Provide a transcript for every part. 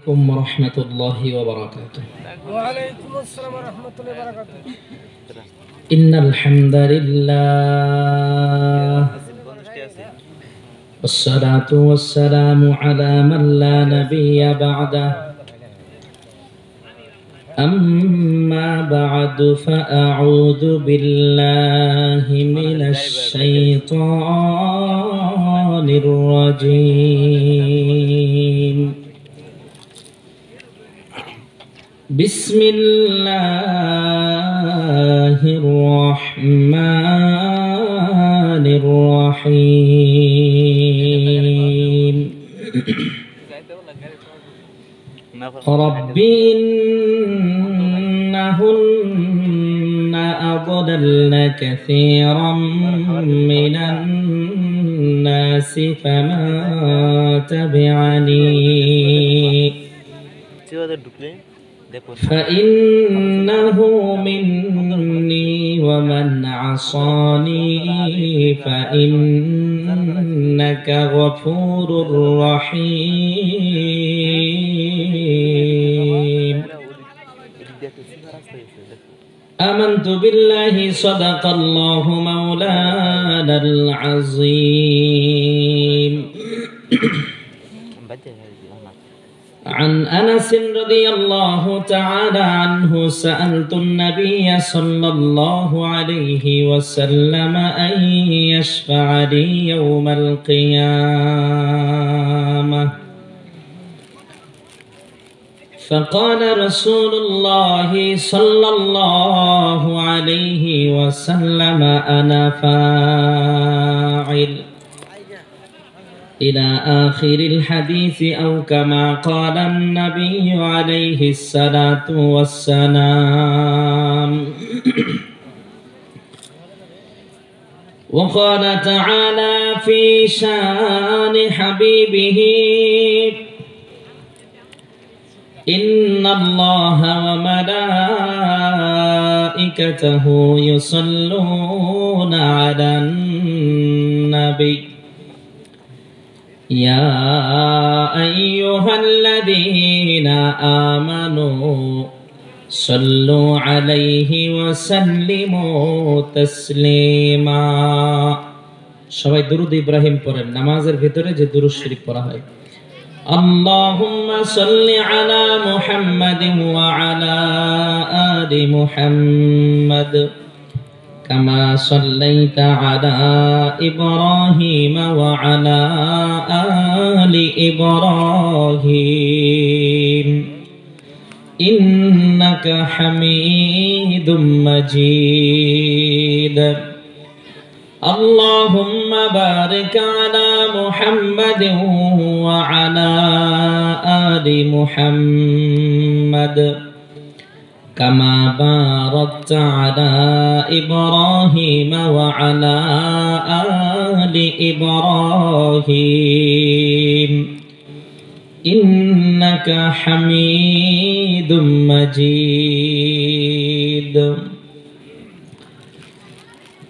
عليكم ورحمة الله وبركاته. وعليكم السلام ورحمة الله وبركاته. إن الحمد لله والصلاة والسلام على من لا نبي بعده أما بعد فأعوذ بالله من الشيطان الرجيم. بسم الله الرحمن الرحيم. رب إنهن أضللن كثيرا من الناس فمن تبعني فإنه مني ومن عصاني فإنك غفور رحيم. آمنت بالله صدق الله مولانا العظيم. عن أنس رضي الله تعالى عنه سألت النبي صلى الله عليه وسلم أن يشفع لي يوم القيامة فقال رسول الله صلى الله عليه وسلم أنا فاعل إلى آخر الحديث أو كما قال النبي عليه الصلاة والسلام. وقال تعالى في شان حبيبه إن الله وملائكته يصلون على النبي يا أيها الذين آمنوا صلوا عليه وسلموا تسليما. সবাই দুরূদ ইব্রাহিম পড়েন নামাজের ভিতরে যে দুরূদ শরীফ পড়া হয়। اللهم صل على محمد وعلى آل محمد كما صليت على إبراهيم وعلى آل إبراهيم إنك حميد مجيد. اللهم بارك على محمد وعلى آل محمد كما باركت على إبراهيم وعلى آل إبراهيم إنك حميد مجيد.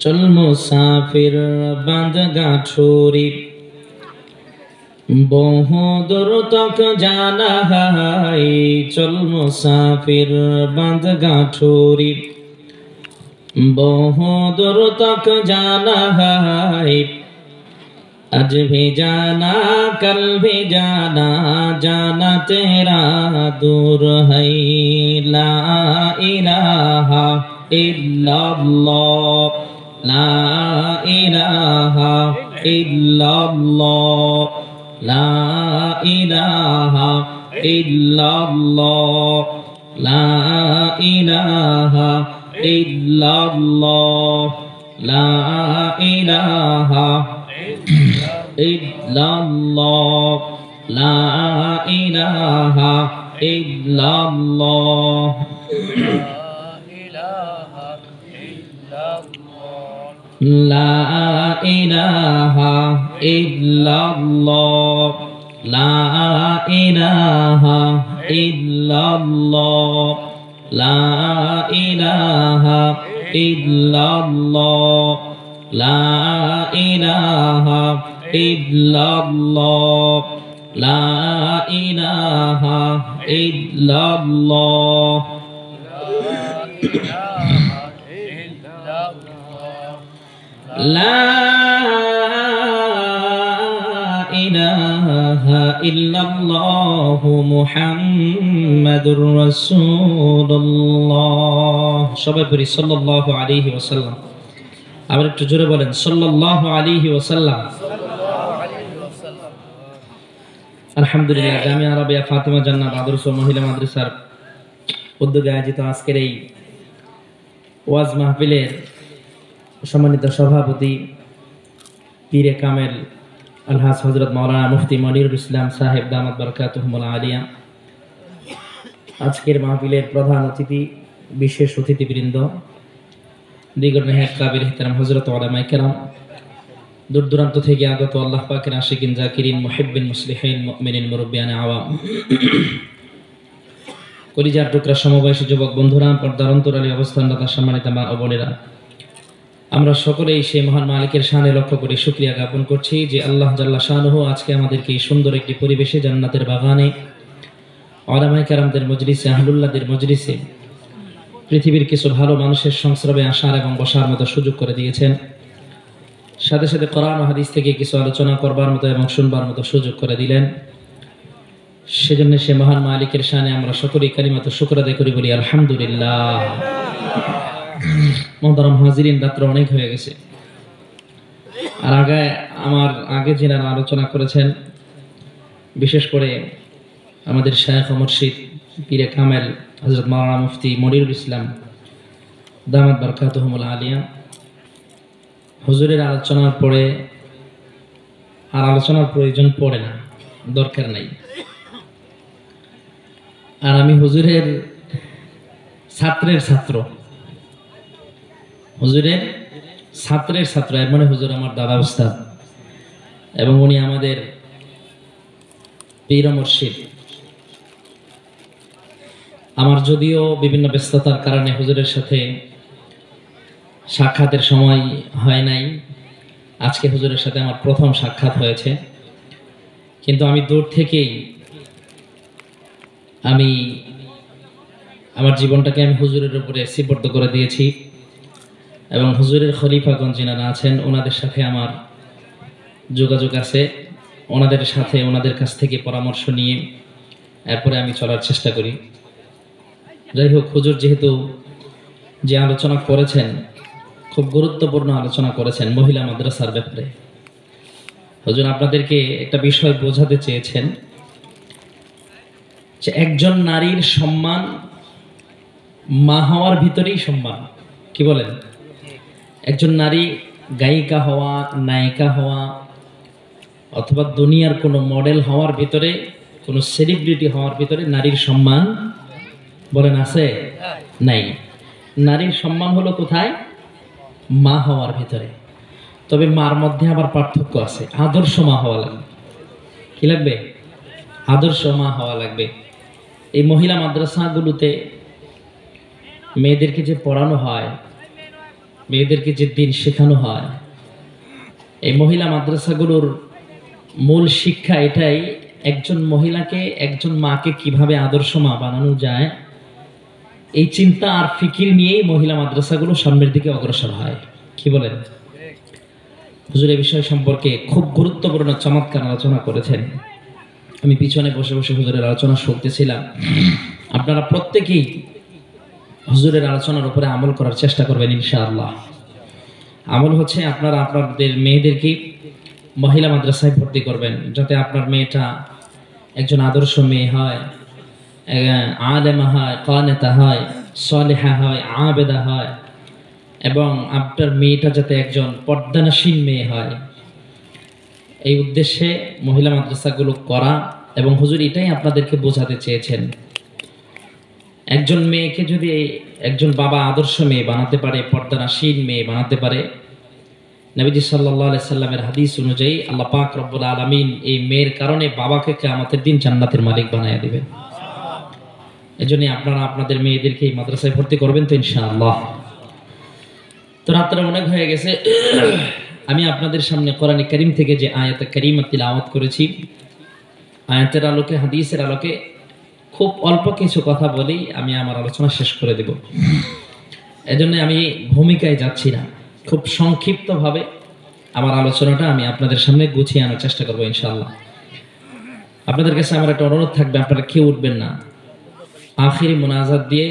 चल मुसाफिर बांध गाठोरी বহু দূর তক জানা है। চল মুসাফির বাঁধ গাঠোরি বহু দূর তক জানা है। आज भी जाना कल भी जाना जाना तेरा दूर है। ला इलाहा इल्लल्लाह ला इलाहा इल्लल्लाह ला इलाहा इल्लल्लाह ला इलाहा इल्लल्लाह ला इलाहा इल्लल्लाह ला इलाहा इल्लल्लाह ला इलाहा इल्लल्लाह ला इलाहा इल्लल्लाह ला इलाहा इल्लल्लाह ला इलाहा इल्लल्लाह লা ইলাহা ইল্লাল্লাহ লা ইলাহা ইল্লাল্লাহ মুহাম্মাদুর রাসূলুল্লাহ। সবাই পড়ি সাল্লাল্লাহু আলাইহি ওয়াসাল্লাম। আবার একটু জোরে বলেন সাল্লাল্লাহু আলাইহি ওয়াসাল্লাম। আলহামদুলিল্লাহ, জামিয়া আরাবিয়া ফাতেমা জান্নাত আদর্শ মহিলা মাদ্রাসার উদ্যোগে আয়োজিত আজকের এই ওয়াজ মাহফিলের সম্মানিত সভাপতি পীরে কামেল আলহাজ হযরত মাওলানা মুফতি মনিরুল ইসলাম সাহেব দামাত বারাকাতুহুল আলিয়া, আজকের মাহফিলের প্রধান অতিথি, বিশেষ অতিথিবৃন্দ, দিগর নেহাত কাবির ইহতারাম হযরত উলামায়ে কেরাম, দূর দূরান্ত থেকে আগত আল্লাহ পাকের আশিকিন জাকিরিন মুহিব্বিন মুসলিহিন মুমিনিন মুরব্বিয়ান আওয়াম, কলিজার টুকরা সমবয়সী যুবক বন্ধুরা, পর্দার অন্তরালে অবস্থানরত সম্মানিত মা ও বোনেরা, আমরা সকলেই সেই মহান মালিকের শানে লক্ষ্য করে শুকরিয়া জ্ঞাপন করছি যে আল্লাহ জাল্লা শানুহু আজকে আমাদেরকে এই সুন্দর একটি পরিবেশে জান্নাতের বাগানে উলামায়ে কেরামদের মজলিসে, আহলুল্লাহদের মজলিসে পৃথিবীর কিছু ভালো মানুষের সংস্রবে আসার এবং বসার মতো সুযোগ করে দিয়েছেন। সাথে সাথে কোরআন ও হাদিস থেকে কিছু আলোচনা করবার মতো এবং শুনবার মতো সুযোগ করে দিলেন। সেজন্য সে মহান মালিকের শানে আমরা সকলেই কালিমাতুশ শুকর আদায় করি, বলি আলহামদুলিল্লাহ। মুহতারাম হাজিরিন, রাত্র অনেক হয়ে গেছে। আর আমার আগে যিনারা আলোচনা করেছেন, বিশেষ করে আমাদের শায়খ ও মুর্শিদ পীরে কামেল হযরত মাওলানা মুফতি মনিরুল ইসলাম দামাত বারাকাতুহুল আলিয়া, হুজুরের আলোচনার পরে আর আলোচনার প্রয়োজন পড়ে না, দরকার নাই। আর আমি হুজুরের ছাত্রের ছাত্র, হুজুরের ছাত্রের ছাত্র, এর মানে হুজুর আমার দাদা উস্তাদ এবং উনি আমাদের পীর মুর্শিদ। আমার যদিও বিভিন্ন ব্যস্ততার কারণে হুজুরের সাথে সাক্ষাতের সময় হয় নাই, আজকে হুজুরের সাথে আমার প্রথম সাক্ষাৎ হয়েছে, কিন্তু আমি দূর থেকেই আমার জীবনটাকে আমি হুজুরের উপরে সিপর্দ করে দিয়েছি এবং হুজুরের খলিফাগণ যিনারা আছেন ওনাদের সাথে আমার যোগাযোগ আছে, ওনাদের কাছ থেকে পরামর্শ নিয়ে এরপরে আমি চলার চেষ্টা করি। যাই হোক, হুজুর যেহেতু যে আলোচনা করেছেন, খুব গুরুত্বপূর্ণ আলোচনা করেছেন মহিলা মাদ্রাসার ব্যাপারে। হুজুর আপনাদেরকে একটা বিষয় বোঝাতে চেয়েছেন যে একজন নারীর সম্মান মা হওয়ার ভিতরেই সম্মান। কি বলেন? একজন নারী গায়িকা হওয়া, নায়িকা হওয়া অথবা দুনিয়ার কোনো মডেল হওয়ার ভিতরে, কোনো সেলিব্রিটি হওয়ার ভিতরে নারীর সম্মান বলেন আছে? নাই। নারীর সম্মান হলো কোথায়? মা হওয়ার ভিতরে। তবে মার মধ্যে আবার পার্থক্য আছে, আদর্শ মা হওয়া লাগবে। কি লাগবে? আদর্শ মা হওয়া লাগবে। এই মহিলা মাদ্রাসাগুলোতে মেয়েদেরকে যে পড়ানো হয়, মেয়েদেরকে যে দিন শেখানো হয়, এই মহিলা মাদ্রাসাগুলোর মূল শিক্ষা এটাই, একজন মহিলাকে, একজন মাকে কিভাবে আদর্শ মা বানানো যায়, এই চিন্তা আর ফিকির নিয়েই মহিলা মাদ্রাসাগুলো সামনের দিকে অগ্রসর হয়। কি বলেন? হুজুর এই বিষয় সম্পর্কে খুব গুরুত্বপূর্ণ চমৎকার আলোচনা করেছেন। আমি পিছনে বসে বসে হুজুরের আলোচনা শুনতেছিলাম। আপনারা প্রত্যেকেই হুজুরের আলোচনার উপরে আমল করার চেষ্টা করবেন ইনশাআল্লাহ। আমল হচ্ছে আপনারা আপনাদের মেয়েদেরকে মহিলা মাদ্রাসায় ভর্তি করবেন, যাতে আপনার মেয়েটা একজন আদর্শ মেয়ে হয়, আলেমা হয়, কানেতা হয়, সালেহা হয়, আবেদা হয়, এবং আপনার মেয়েটা যাতে একজন পর্দানশীল মেয়ে হয়। এই উদ্দেশ্যে মহিলা মাদ্রাসাগুলো করা, এবং হুজুর এটাই আপনাদেরকে বোঝাতে চেয়েছেন। একজন মেয়েকে যদি একজন বাবা আদর্শ মেয়ে বানাতে পারে, পর্দানশীল মেয়ে বানাতে পারে, নবীজি সাল্লাল্লাহু আলাইহি সাল্লামের হাদিস অনুযায়ী আল্লাহ পাক রব্বুল আলামিন এই মেয়ের কারণে বাবাকে কিয়ামতের দিন জান্নাতের মালিক বানায়া দিবেন। এজন্য আপনারা আপনাদের মেয়েদেরকে এই মাদ্রাসায় ভর্তি করবেন তো ইনশাআল্লাহ। তো রাত্রে অনেক হয়ে গেছে, আমি আপনাদের সামনে কোরআন কারীম থেকে যে আয়াত কারীমা তিলাওয়াত করেছি, আয়াতের আলোকে, হাদিসের আলোকে খুব অল্প কিছু কথা বলেই আমি আমার আলোচনা শেষ করে দেব। এজন্য আমি ভূমিকায় যাচ্ছি না, খুব সংক্ষিপ্তভাবে আমার আলোচনাটা আমি আপনাদের সামনে গুছিয়ে আনার চেষ্টা করবো ইনশাআল্লাহ। আপনাদের কাছে আমার একটা অনুরোধ থাকবে, আপনারা কেউ উঠবেন না। আখিরি মুনাজাত দিয়ে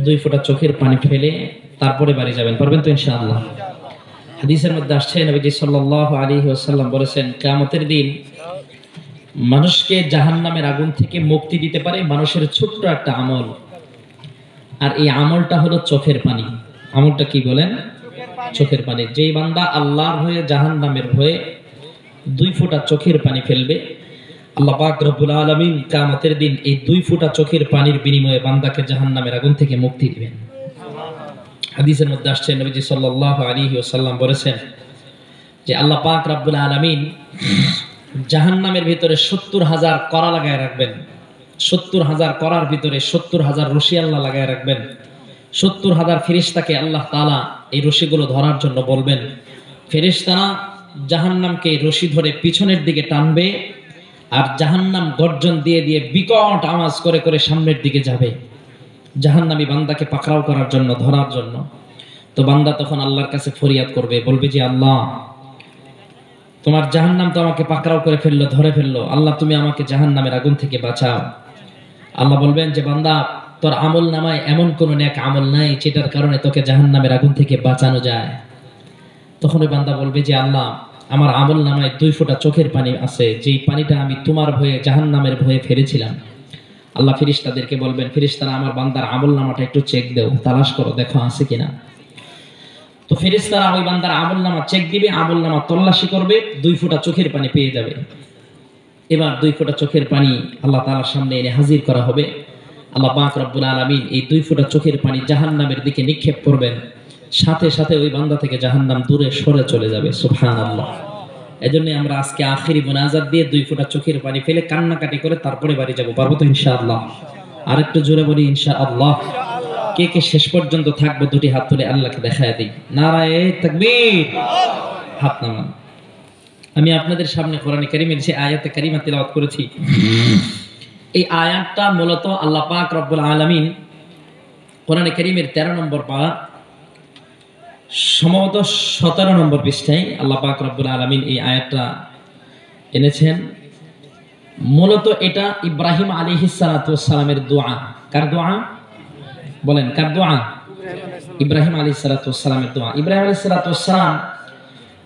2 ফোঁটা চোখের পানি ফেলে তারপরে বাড়ি যাবেন, পারবেন তো ইনশাআল্লাহ? হাদিসের মধ্যে আসছে, নবীজি সাল্লাল্লাহু আলাইহি ওয়াসাল্লাম বলেছেন, কিয়ামতের দিন মানুষকে জাহান্নামের আগুন থেকে মুক্তি দিতে পারে মানুষের ছোট্ট একটা আমল, আর এই আমলটা হলো চোখের পানি। আমলটা কি বলেন? চোখের পানি। যেই বান্দা আল্লাহর ভয়ে, জাহান্নামের ভয়ে 2 ফোঁটা চোখের পানি ফেলবে, আল্লাহ পাক রব্বুল আলামিন কিয়ামতের দিন এই 2 ফোঁটা চোখের পানির বিনিময়ে বান্দাকে জাহান্নামের আগুন থেকে মুক্তি দিবেন। হাদিসের মধ্যে আসছে, নবীজি সাল্লাল্লাহু আলাইহি ওয়াসাল্লাম বলেছেন যে আল্লাহ পাক রব্বুল আলামিন জাহান্নামের ভিতরে 70,000 কড়া লাগায় রাখবেন। 70,000 কড়ার ভিতরে 70,000 রশি আল্লাহ লাগায় রাখবেন। 70,000 ফেরেশতাকে আল্লাহ তাআলা এই রশিগুলো ধরার জন্য বলবেন। ফেরেশতারা জাহান্নামকে রশি ধরে পিছনের দিকে টানবে, আর জাহান্নাম গর্জন দিয়ে দিয়ে বিকট আওয়াজ করে করে সামনের দিকে যাবে জাহান্নামী বান্দাকে পাকড়াও করার জন্য, ধরার জন্য। তো বান্দা তখন আল্লাহর কাছে ফরিয়াদ করবে, বলবে যে আল্লাহ, তোমার জাহান্নাম তো আমাকে পাকড়াও করে ফেললো, ধরে ফেললো, আল্লাহ তুমি আমাকে জাহান্নামের আগুন থেকে বাঁচাও। আল্লাহ বলবেন যে বান্দা, তোর আমল নামায় এমন কোন নেক আমল নাই যেটার কারণে তোকে জাহান্নামের আগুন থেকে বাঁচানো যায়। তখন ওই বান্দা বলবে যে আল্লাহ, আমার আমল নামায় 2 ফোঁটা চোখের পানি আছে, যেই পানিটা আমি তোমার ভয়ে, জাহান্নামের ভয়ে ফেলেছিলাম। আল্লাহ ফেরেশতাদেরকে বলবেন, ফেরেশতারা আমার বান্দার আমল নামাটা একটু চেক দাও, তালাশ করো, দেখো আছে কিনা। তো ফেরেশতারা ওই বান্দার আমল নামা চেক দিবে, আমল নামা তল্লাশি করবে, 2 ফোঁটা চোখের পানি পেয়ে যাবে। এবার 2 ফোঁটা চোখের পানি আল্লাহ তাআলার সামনে এনে হাজির করা হবে। আল্লাহ পাক রব্বুল আলামিন এই 2 ফোঁটা চোখের পানি জাহান্নামের দিকে নিক্ষেপ করবেন, সাথে সাথে ওই বান্দা থেকে জাহান্নাম দূরে সরে চলে যাবে। সুবহানাল্লাহ। এজন্য আমরা আজকে আখিরি মুনাজাত দিয়ে 2 ফোঁটা চোখের পানি ফেলে কান্নাকাটি করে তারপরে বাড়ি যাব, পারবো তো ইনশাআল্লাহ? আরেকটু জোরে বলি ইনশাআল্লাহ। কে কে শেষ পর্যন্ত থাকবো 2টি হাত তুলে আল্লাহকে দেখায় দিই। নারায়ে তাকবীর। হাত নামান। আমি আপনাদের সামনে কোরআনে কারীমের যে আয়াতে কারিমা তেলাওয়াত করেছি, এই আয়াতটা মূলত আল্লাহ পাক রব্বুল আলামিন কোরআনে কারীমের 13 নম্বর পারা, সম্ভবত 17 নম্বর পৃষ্ঠায় আল্লাহ পাক রব্বুল আলামিন এই আয়াতটা এনেছেন। মূলত এটা ইব্রাহিম আলাইহিস সালাতু ওয়াস সালামের দোয়া। কার দোয়া বলেন? কার দোয়া? ইব্রাহিম আলাইহিস সালাতু ওয়াস সালামের দোয়া। ইব্রাহিম আলাইহিস সালাতু ওয়াস সালাম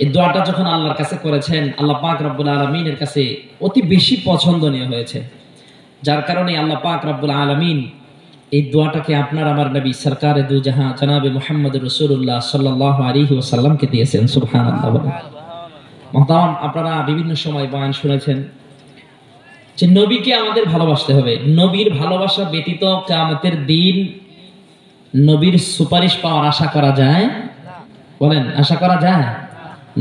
এই দোয়াটা যখন আল্লাহর কাছে করেছেন, আল্লাহ পাক রব্বুল আলামিনের কাছে অতি বেশি পছন্দনীয় হয়েছে, যার কারণে আল্লাহ পাক রব্বুল আলামিন এই দোয়াটাকে আপনার আমার নবী সরকারে দু জাহান জনাবে মুহাম্মদ রাসূলুল্লাহ সাল্লাল্লাহু আলাইহি ওয়াসাল্লামকে দিয়েছেন। সুবহানাল্লাহ। মুহতারাম, আপনারা বিভিন্ন সময় বয়ান শুনেছেন যে নবীকে আমাদের ভালোবাসতে হবে। নবীর ভালোবাসা ব্যতীত কিয়ামতের দিন নবীর সুপারিশ পাওয়ার আশা করা যায়? বলেন, আশা করা যায়?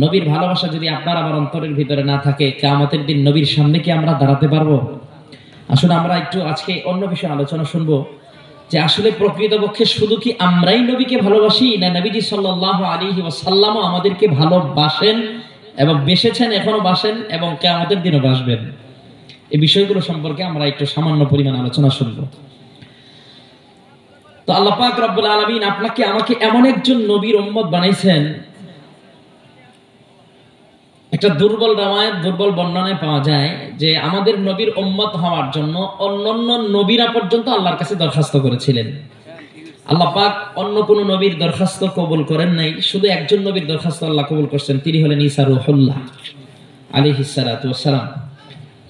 নবীর ভালোবাসা যদি আপনার আমার অন্তরের ভিতরে না থাকে, কিয়ামতের দিন নবীর সামনে কি আমরা দাঁড়াতে পারবো? আসলে আমরা একটু আজকে অন্য বিষয়ে আলোচনা শুনবো যে আসলে প্রকৃতপক্ষে শুধু কি আমরাই নবীকে ভালোবাসি, না নবীজি সাল্লাল্লাহু আলাইহি ওয়াসাল্লামও আমাদেরকে ভালোবাসেন এবং বেসেছেন, এখনো বাসেন এবং কিয়ামতের দিনও বাসবেন। এই বিষয়গুলো সম্পর্কে আমরা একটু সামান্য পরিমাণ আলোচনা শুনবো। তো আল্লাহ পাক রব্বুল আলামিন আপনাকে আমাকে এমন একজন নবীর উম্মত বানাইছেন, একটা দুর্বল রামায়ণ, দুর্বল বর্ণনায় পাওয়া যায় যে আমাদের নবীর উম্মত হওয়ার জন্য অন্যান্য নবীরা পর্যন্ত আল্লাহর কাছে দরখাস্ত করেছিলেন। আল্লাহ পাক অন্য কোন নবীর দরখাস্ত কবুল করেন নাই, শুধু একজন নবীর দরখাস্ত আল্লাহ কবুল করছেন, তিনি হলেন ঈসা রূহুল্লাহ আলাইহিস সালাতু ওয়াস সালাম।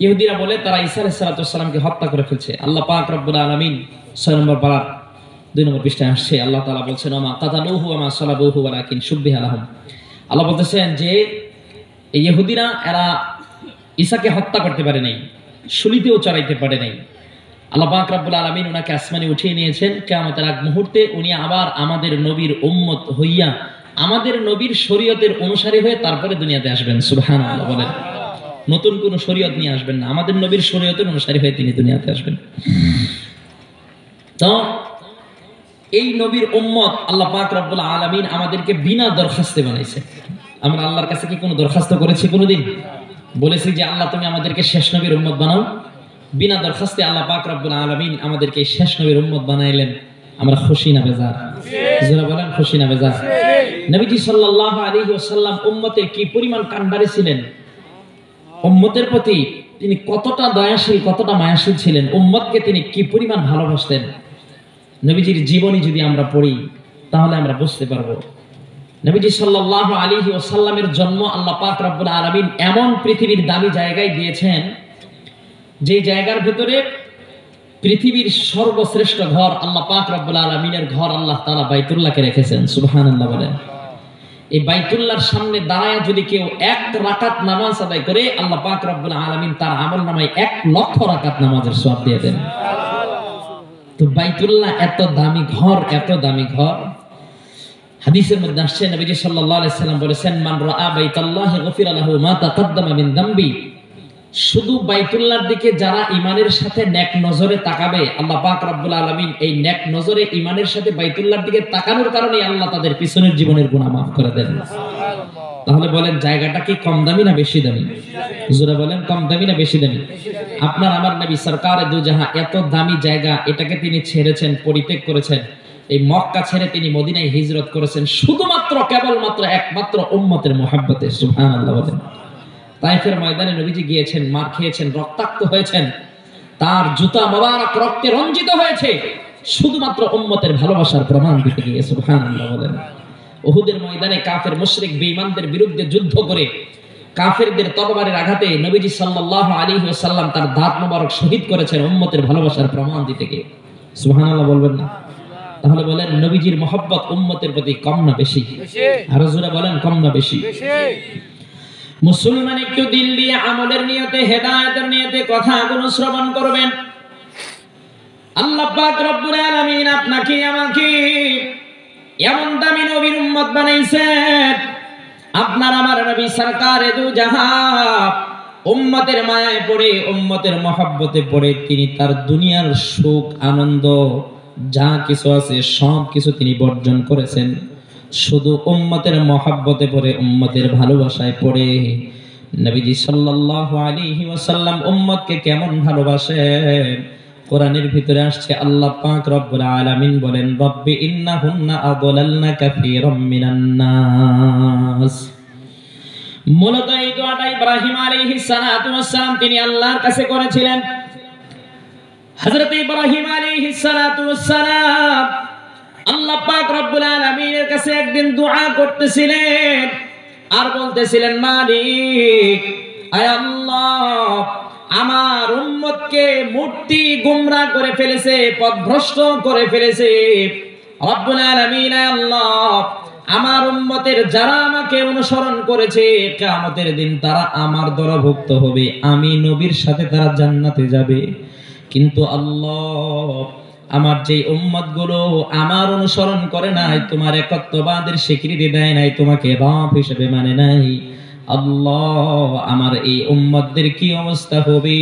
ইহুদিরা বলে তারা ঈসা আলাইহিস সালাতু ওয়াস সালামকে হত্যা করে ফেলছে। আল্লাহ পাক রব্বুল আলামিন 6 নম্বর পারা 2 নম্বর পৃষ্ঠায় আসছে, আল্লাহ তাআলা বলছেন, ওমা কাতালুহু ওয়া মা সালাবুহু ওয়ালাকিন শুববিহা লাহুম। আল্লাহ বলতেছেন যে এই ইহুদিরা এরা ঈসাকে হত্যা করতে পারে নাই, শুলিতেও চড়াইতে পারে নাই। আল্লাহ পাক রব্বুল আলামিন ওনাকে আসমানে উঠিয়ে নিয়েছেন। কিয়ামতের আগ মুহূর্তে উনি আবার আমাদের নবীর উম্মত হইয়া আমাদের নবীর শরীয়তের অনুসারী হয়ে তারপরে দুনিয়াতে আসবেন। সুবহানাল্লাহ। বলেন, নতুন কোন শরীয়ত নিয়ে আসবেন না, আমাদের নবীর শরীয়তের অনুসারী হয়ে তিনি দুনিয়াতে আসবেন। তো এই নবীর উম্মত আল্লাহ পাক রব্বুল আলামিন আমাদেরকে বিনা দরখাস্তে বানাইছে। আমরা আল্লাহর কাছে কি কোনো দরখাস্ত করেছি কোনোদিন? বলেছি যে আল্লাহ তুমি আমাদেরকে শেষ নবীর উম্মত বানাও, বিনা দরখাস্তে আল্লাহ পাক রব্বুল আলামিন আমাদেরকে শেষ নবীর উম্মত বানাইলেন। আমরা খুশি না বেজার? যারা বলেন খুশি না বেজার? নবীজি সাল্লাল্লাহু আলাইহি ওয়াসাল্লাম উম্মতের কি পরিমাণ কান্ডারি ছিলেন, উম্মতের প্রতি তিনি কতটা দয়াশীল, কতটা মায়াশীল ছিলেন, উম্মতকে তিনি কি পরিমাণ ভালোবাসতেন। নবীজির জীবনী যদি আমরা পড়ি তাহলে আমরা বুঝতে পারবো। নবীজি সাল্লাল্লাহু আলাইহি ওয়াসাল্লামের জন্ম আল্লাহ পাক রব্বুল আলামিন এমন পৃথিবীর দামি জায়গায় দিয়েছেন, যে জায়গার ভিতরে পৃথিবীর সর্বশ্রেষ্ঠ ঘর আল্লাহ পাক রব্বুল আলামিনের ঘর আল্লাহ তাআলা বাইতুল্লাহকে রেখেছেন। সুবহানাল্লাহ বলেন। এই বাইতুল্লাহর সামনে দাঁড়ায় যদি কেউ 1 রাকাত নামাজ আদায় করে আল্লাহ পাক রব্বুল আলামিন তার আমলনামায় 1 লক্ষ রাকাত নামাজের সওয়াব দিয়ে দেন। তো বাইতুল্লাহ এত দামি ঘর, এত দামি ঘর। হাদিসের মধ্যে আসছে নবীজি সাল্লাল্লাহু আলাইহি সাল্লাম বলেছেন, মান রাআ বাইতাল্লাহি গফিরা লাহু মা তাকাদ্দামা মিন যামবি। শুধু বাইতুল্লাহর দিকে যারা ঈমানের সাথে নেক নজরে তাকাবে, আল্লাহ পাক রব্বুল আলামিন এই নেক নজরে ঈমানের সাথে বাইতুল্লাহর দিকে তাকানোর কারণে আল্লাহ তাদের পিছনের জীবনের গুনাহ মাফ করে দেন। তাহলে বলেন জায়গাটা কি কম দামি না বেশি দামি? জোরে বলেন কম দামি না বেশি দামি? আপনার আমার নবী সরকারে দু জাহান এত দামি জায়গা, এটাকে তিনি ছেড়েছেন, পরিত্যাগ করেছেন। এই মক্কা ছেড়ে তিনি মদিনায় হিজরত করেছেন শুধুমাত্র কেবলমাত্র একমাত্র উম্মতের মহব্বতে। সুবহানাল্লাহ বলেন। তায়েফের ময়দানে নবীজি গিয়েছেন, মার খেয়েছেন, রক্তাক্ত হয়েছেন, তার জুতা মোবারক রক্তে রঞ্জিত হয়েছে শুধুমাত্র উম্মতের ভালোবাসার প্রমাণ দিতে গিয়ে। সুবহানাল্লাহ বলেন। উহুদের ময়দানে কাফের মুশরিক বেঈমানদের বিরুদ্ধে যুদ্ধ করে কাফেরদের তরবারের আঘাতে নবীজি সাল্লাল্লাহু আলাইহি ওয়াসাল্লাম তার দাঁত মোবারক শহীদ করেছেন উম্মতের ভালোবাসার প্রমাণ দিতে গিয়ে। সুবহানাল্লাহ বলবেন না? তাহলে বলেন নবীজির মহব্বত উম্মতের প্রতি কম না বেশি? আরো জোরে বলেন কম না বেশি? মুসলমান একটু দিল দিয়ে আমলের নিয়তে, হেদায়েতের নিয়তে কথাগুলো শ্রবণ করবেন। আল্লাহ পাক রব্বুল আলামিন আপনাকে আমাকে এমন দামি নবীর উম্মত বানাইছেন, আপনার আমার নবী সরকারে দু জাহান উম্মতের মায়ায় পড়ে, উম্মতের মহব্বতে পড়ে তিনি তার দুনিয়ার সুখ আনন্দ যা কিছু আছে সব কিছু তিনি বর্জন করেছেন। শুধু উম্মতের মহব্বতে পড়ে, উম্মতের ভালোবাসায় পড়ে। নবীজি সাল্লাল্লাহু আলাইহি ওয়াসাল্লাম উম্মতকে কেমন ভালোবাসেন কোরআনের ভিতরে আসছে। আল্লাহ পাক রব্বুল আলামিন বলেন, রব্বি ইন্নাহুন্না আদলালনা কাসীরাম মিনান নাস। মূলত এই দোয়াটা ইব্রাহিম আলাইহিস সালাতু ওয়াস সালাম তিনি আল্লাহর কাছে করেছিলেন। হযরত ইব্রাহিম আলাইহিস সালাতু ওয়াস সালাম আল্লাহ পাক রব্বুল আলামিনের কাছে একদিন দোয়া করতেছিলেন আর বলতেছিলেন, মালিক আয় আল্লাহ, আমার উম্মতকে মূর্তি গোমরা করে ফেলেছে, পথভ্রষ্ট করে ফেলেছে। রব্বুল আলামিন আয় আল্লাহ, আমার উম্মতের যারা আমাকে অনুসরণ করেছে কিয়ামতের দিন তারা আমার দলভুক্ত হবে, আমি নবীর সাথে তারা জান্নাতে যাবে। কিন্তু আল্লাহ, আমার যে উম্মতগুলো আমার অনুসরণ করে নাই, তোমার একত্ববাদের স্বীকৃতি দেয় নাই, তোমাকে রব হিসেবে মানে নাই, আল্লাহ আমার এই উম্মতদের কি অবস্থা হবে?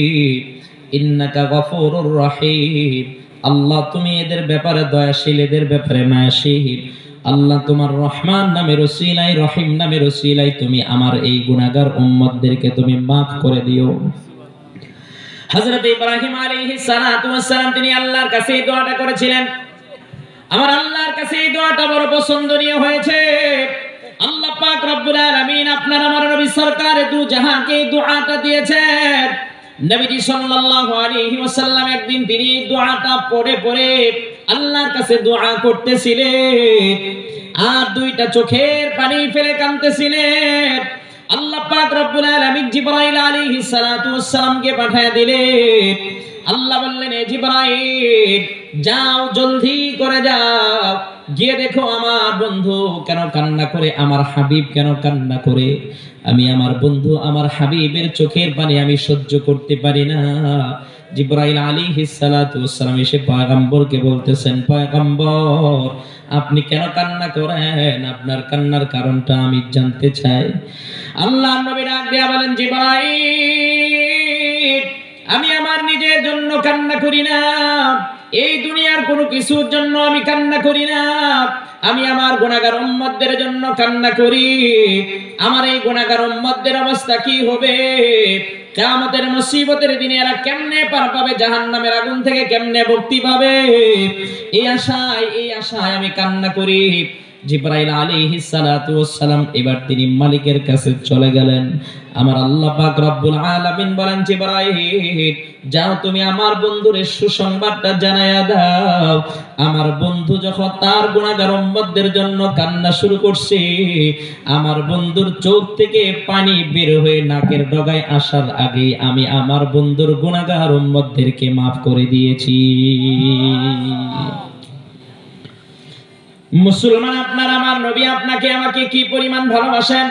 ইন্নাকা গফুরুর রহিম। আল্লাহ তুমি এদের ব্যাপারে দয়াশীল, এদের ব্যাপারে মায়াশীল। আল্লাহ তোমার রহমান নামের ওসিলায়, রহিম নামের ওসিলায় তুমি আমার এই গুনাহগার উম্মতদেরকে তুমি মাফ করে দিও। হযরত ইব্রাহিম আলাইহিস সালাতু ওয়াস সালাম তিনি আল্লাহর কাছে এই দোয়াটা করেছিলেন। আমার আল্লাহর কাছে এই দোয়াটা বড় পছন্দনীয় হয়েছে। আল্লাহ পাক রব্বুল আলামিন আপনার আমার নবী সরকারে দু জাহানকে এই দোয়াটা দিয়েছেন। নবীজি সাল্লাল্লাহু আলাইহি ওয়াসাল্লাম একদিন তিনি এই দোয়াটা পড়ে পড়ে আল্লাহর কাছে দোয়া করতেছিলেন আর দুইটা চোখের পানি ফেলে কাঁদতেছিলেন। আল্লাহ পাক রব্বুল আলামিন জিবরাইল আলাইহিস সালাতু ওয়াস সালামকে পাঠিয়ে দিলেন। আল্লাহ বললেন, এ জিবরাইল যাও, জলদি করে যাও, গিয়ে দেখো আমার বন্ধু কেন কান্না করে, আমার হাবিব কেন কান্না করে। আমি আমার বন্ধু আমার হাবিবের চোখের পানি আমি সহ্য করতে পারি না। জিবরাইল আলাইহিস সালাতু ওয়াস সালাম এসে পয়গম্বরকে বলতেছেন, পয়গম্বর আপনি কেন কান্না করেন? আপনার কান্নার কারণটা আমি জানতে চাই। আল্লাহর নবী ডাক দিয়া বলেন, জিবরাইল আমি আমার নিজের জন্য কান্না করি না, এই দুনিয়ার কোনো কিছুর জন্য আমি কান্না করি না, আমি আমার গুনাহগার উম্মতদের জন্য কান্না করি। আমার এই গুনাহগার উম্মতদের অবস্থা কি হবে? কিয়ামতের মুসিবতের দিনে এরা কেমনে পার পাবে, জাহান্নামের আগুন থেকে কেমনে মুক্তি পাবে, এই আশায় আমি কান্না করি। জিবরাইল আলাইহিস সালাতু ওয়াস সালাম এবার তিনি মালিকের কাছে চলে গেলেন। আমার আল্লাহ পাক রব্বুল আলামিন বলেন, জিবরাইল যাও তুমি আমার বন্ধুর সুসংবাদটা জানায়া দাও। আমার বন্ধু যখন তার গুনাহগার উম্মতদের জন্য কান্না শুরু করছে, আমার বন্ধুর চোখ থেকে পানি বের হয়ে নাকের ডগায় আসার আগে আমি আমার বন্ধুর গুনাহগার উম্মতদেরকে maaf করে দিয়েছি। মুসলমান, আপনার আমার নবী আপনাকে আমাকে কি পরিমাণ ভালোবাসেন,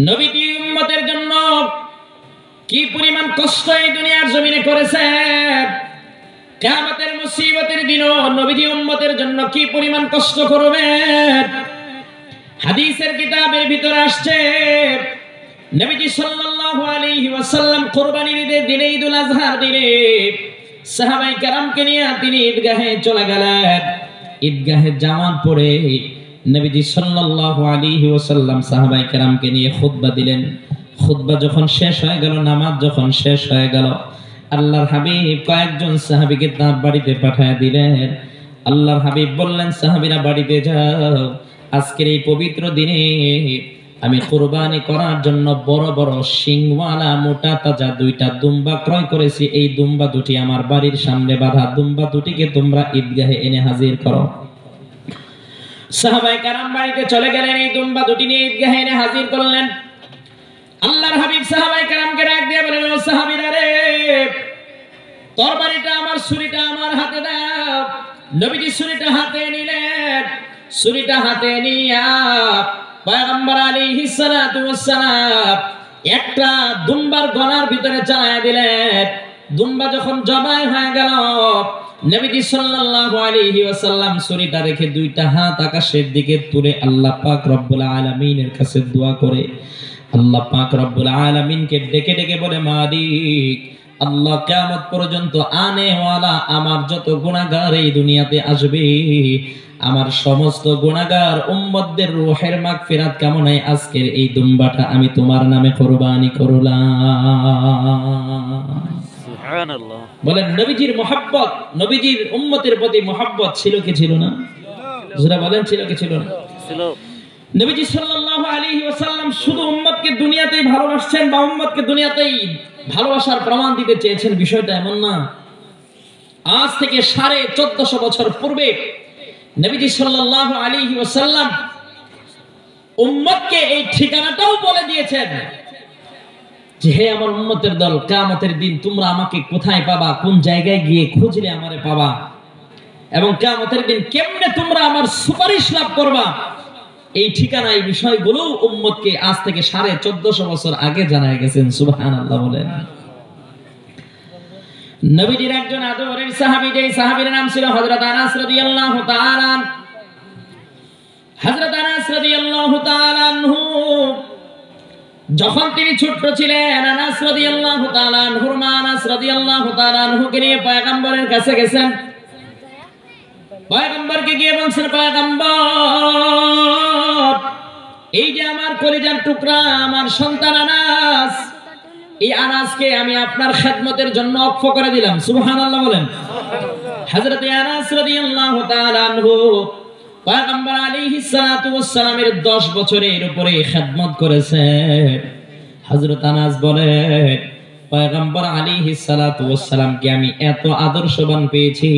নবীজি উম্মতের জন্য কি পরিমাণ কষ্ট এই দুনিয়ার জমিনে করেছেন, কিয়ামতের মুসিবতের দিনও নবীজি উম্মতের জন্য কি পরিমাণ কষ্ট করবেন। হাদিসের কিতাবের ভিতরে আসছে নবীজি সাল্লাল্লাহু আলাইহি ওয়াসাল্লাম কুরবানির ঈদের দিনে, ঈদুল আজহার দিনে সাহাবায়ে কেরামকে নিয়ে তিনি ঈদগাহে চলে গেলেন। ঈদগাহে যাওয়ার পরে নবীজি সাল্লাল্লাহু আলাইহি ওয়াসাল্লাম সাহাবায়ে কেরামকে নিয়ে খুতবা দিলেন। খুতবা যখন শেষ হয়ে গেল, নামাজ যখন শেষ হয়ে গেল, আল্লাহর হাবিব কয়েকজন সাহাবীকে তার বাড়িতে পাঠিয়ে দিলেন। আল্লাহর হাবিব বললেন, সাহাবীরা বাড়িতে যাও, আজকের এই পবিত্র দিনে আমি কুরবানি করার জন্য বড় বড় শিংওয়ালা মোটা তাজা দুইটা দুম্বা ক্রয় করেছি। এই দুম্বা দুটি আমার বাড়ির সামনে বাঁধা, দুম্বা দুটিকে তোমরা ঈদগাহে এনে হাজির করো। সাহাবায়ে কেরাম বাড়িতে চলে গেলেন, এই দুম্বা দুটি নিয়ে ঈদগাহে এনে হাজির করলেন। আল্লাহর হাবিব সাহাবায়ে কেরামকে ডাক দিয়ে বলেন, ও সাহাবীরা রে, তরবারিটা আমার, ছুরিটা আমার হাতে দাও। নবীজি ছুরিটা হাতে নিলেন, ছুরিটা হাতে নিয়া পয়গম্বর আলাইহিস সালাতু ওয়াস সালাম একটা দুম্বার গলার ভিতরে চালায়া দিলেন। দুম্বা যখন জবাই হয়ে গেল, নবীজি সাল্লাল্লাহু আলাইহি ওয়াসাল্লাম ছুরিটা রেখে দুইটা হাত আকাশের দিকে তুলে আল্লাহ পাক রব্বুল আলামিনের কাছে দোয়া করে আল্লাহ পাক রব্বুল আলামিনকে ডেকে ডেকে বলে, মালিক আল্লাহ, কিয়ামত পর্যন্ত আনেওয়ালা আমার যত গুনাহগার এই দুনিয়াতে আসবে, আমার সমস্ত গুনাহগার উম্মতদের রূহের মাগফিরাত কামনায় আজকের এই দুম্বাটা আমি তোমার নামে কুরবানি করলাম। সুবহানাল্লাহ। বলেন, নবীজির মুহাব্বত, নবীজির উম্মতের প্রতি মুহাব্বত ছিল কি ছিল না? যারা বলেন ছিল কি ছিল না? ছিল। নবীজি সাল্লাল্লাহু আলাইহি ওয়াসাল্লাম শুধু উম্মতকে দুনিয়াতেই ভালোবাসছেন বা উম্মতকে দুনিয়াতেই ভালোবাসার প্রমাণ দিতে চেয়েছেন, বিষয়টা এমন না। আজ থেকে 1450 বছর পূর্বে নবীজি সাল্লাল্লাহু আলাইহি ওয়াসাল্লাম উম্মতকে এই ঠিকানাটাও বলে দিয়েছেন যে, হে আমার উম্মতের দল, কিয়ামতের দিন তোমরা আমাকে কোথায় পাবা, কোন জায়গায় গিয়ে খুঁজলে আমারে পাবা, এবং কিয়ামতের দিন কেমনে তোমরা আমার সুপারিশ লাভ করবা, এই ঠিকানা, এই বিষয়গুলো উম্মতকে আজ থেকে 1450 বছর আগে জানায় গেছেন। সুবহানাল্লাহ বলেন। নবীজির একজন আদরের সাহাবী, যে সাহাবীর নাম ছিল হযরত আনাস রাদিয়াল্লাহু তাআলা। হযরত আনাস রাদিয়াল্লাহু তাআলা আনহু যখন তিনি ছোট ছিলেন, আনাস রাদিয়াল্লাহু তাআলা আনহুর মা আনাস রাদিয়াল্লাহু তাআলা আনহুকে নিয়ে পয়গম্বরের কাছে গেছেন। পয়গম্বরকে গিয়ে বলছেন, পয়গম্বর, এই যে আমার কলিজার টুকরা, আমার সন্তান আনাস, এই আনাসকে আমি আপনার খেদমতের জন্য ওয়াকফ করে দিলাম। সুবহানাল্লাহ বলেন। হযরত আনাস রাদিয়াল্লাহু তাআলা আনহু পয়গম্বর আলাইহিস সালাতু ওয়াস সালামের 10 বছরের উপরে খেদমত করেছেন। হযরত আনাস বলেন, পয়গম্বর আলাইহিস সালাতু ওয়াস সালামকে আমি এত আদর্শবান পেয়েছি,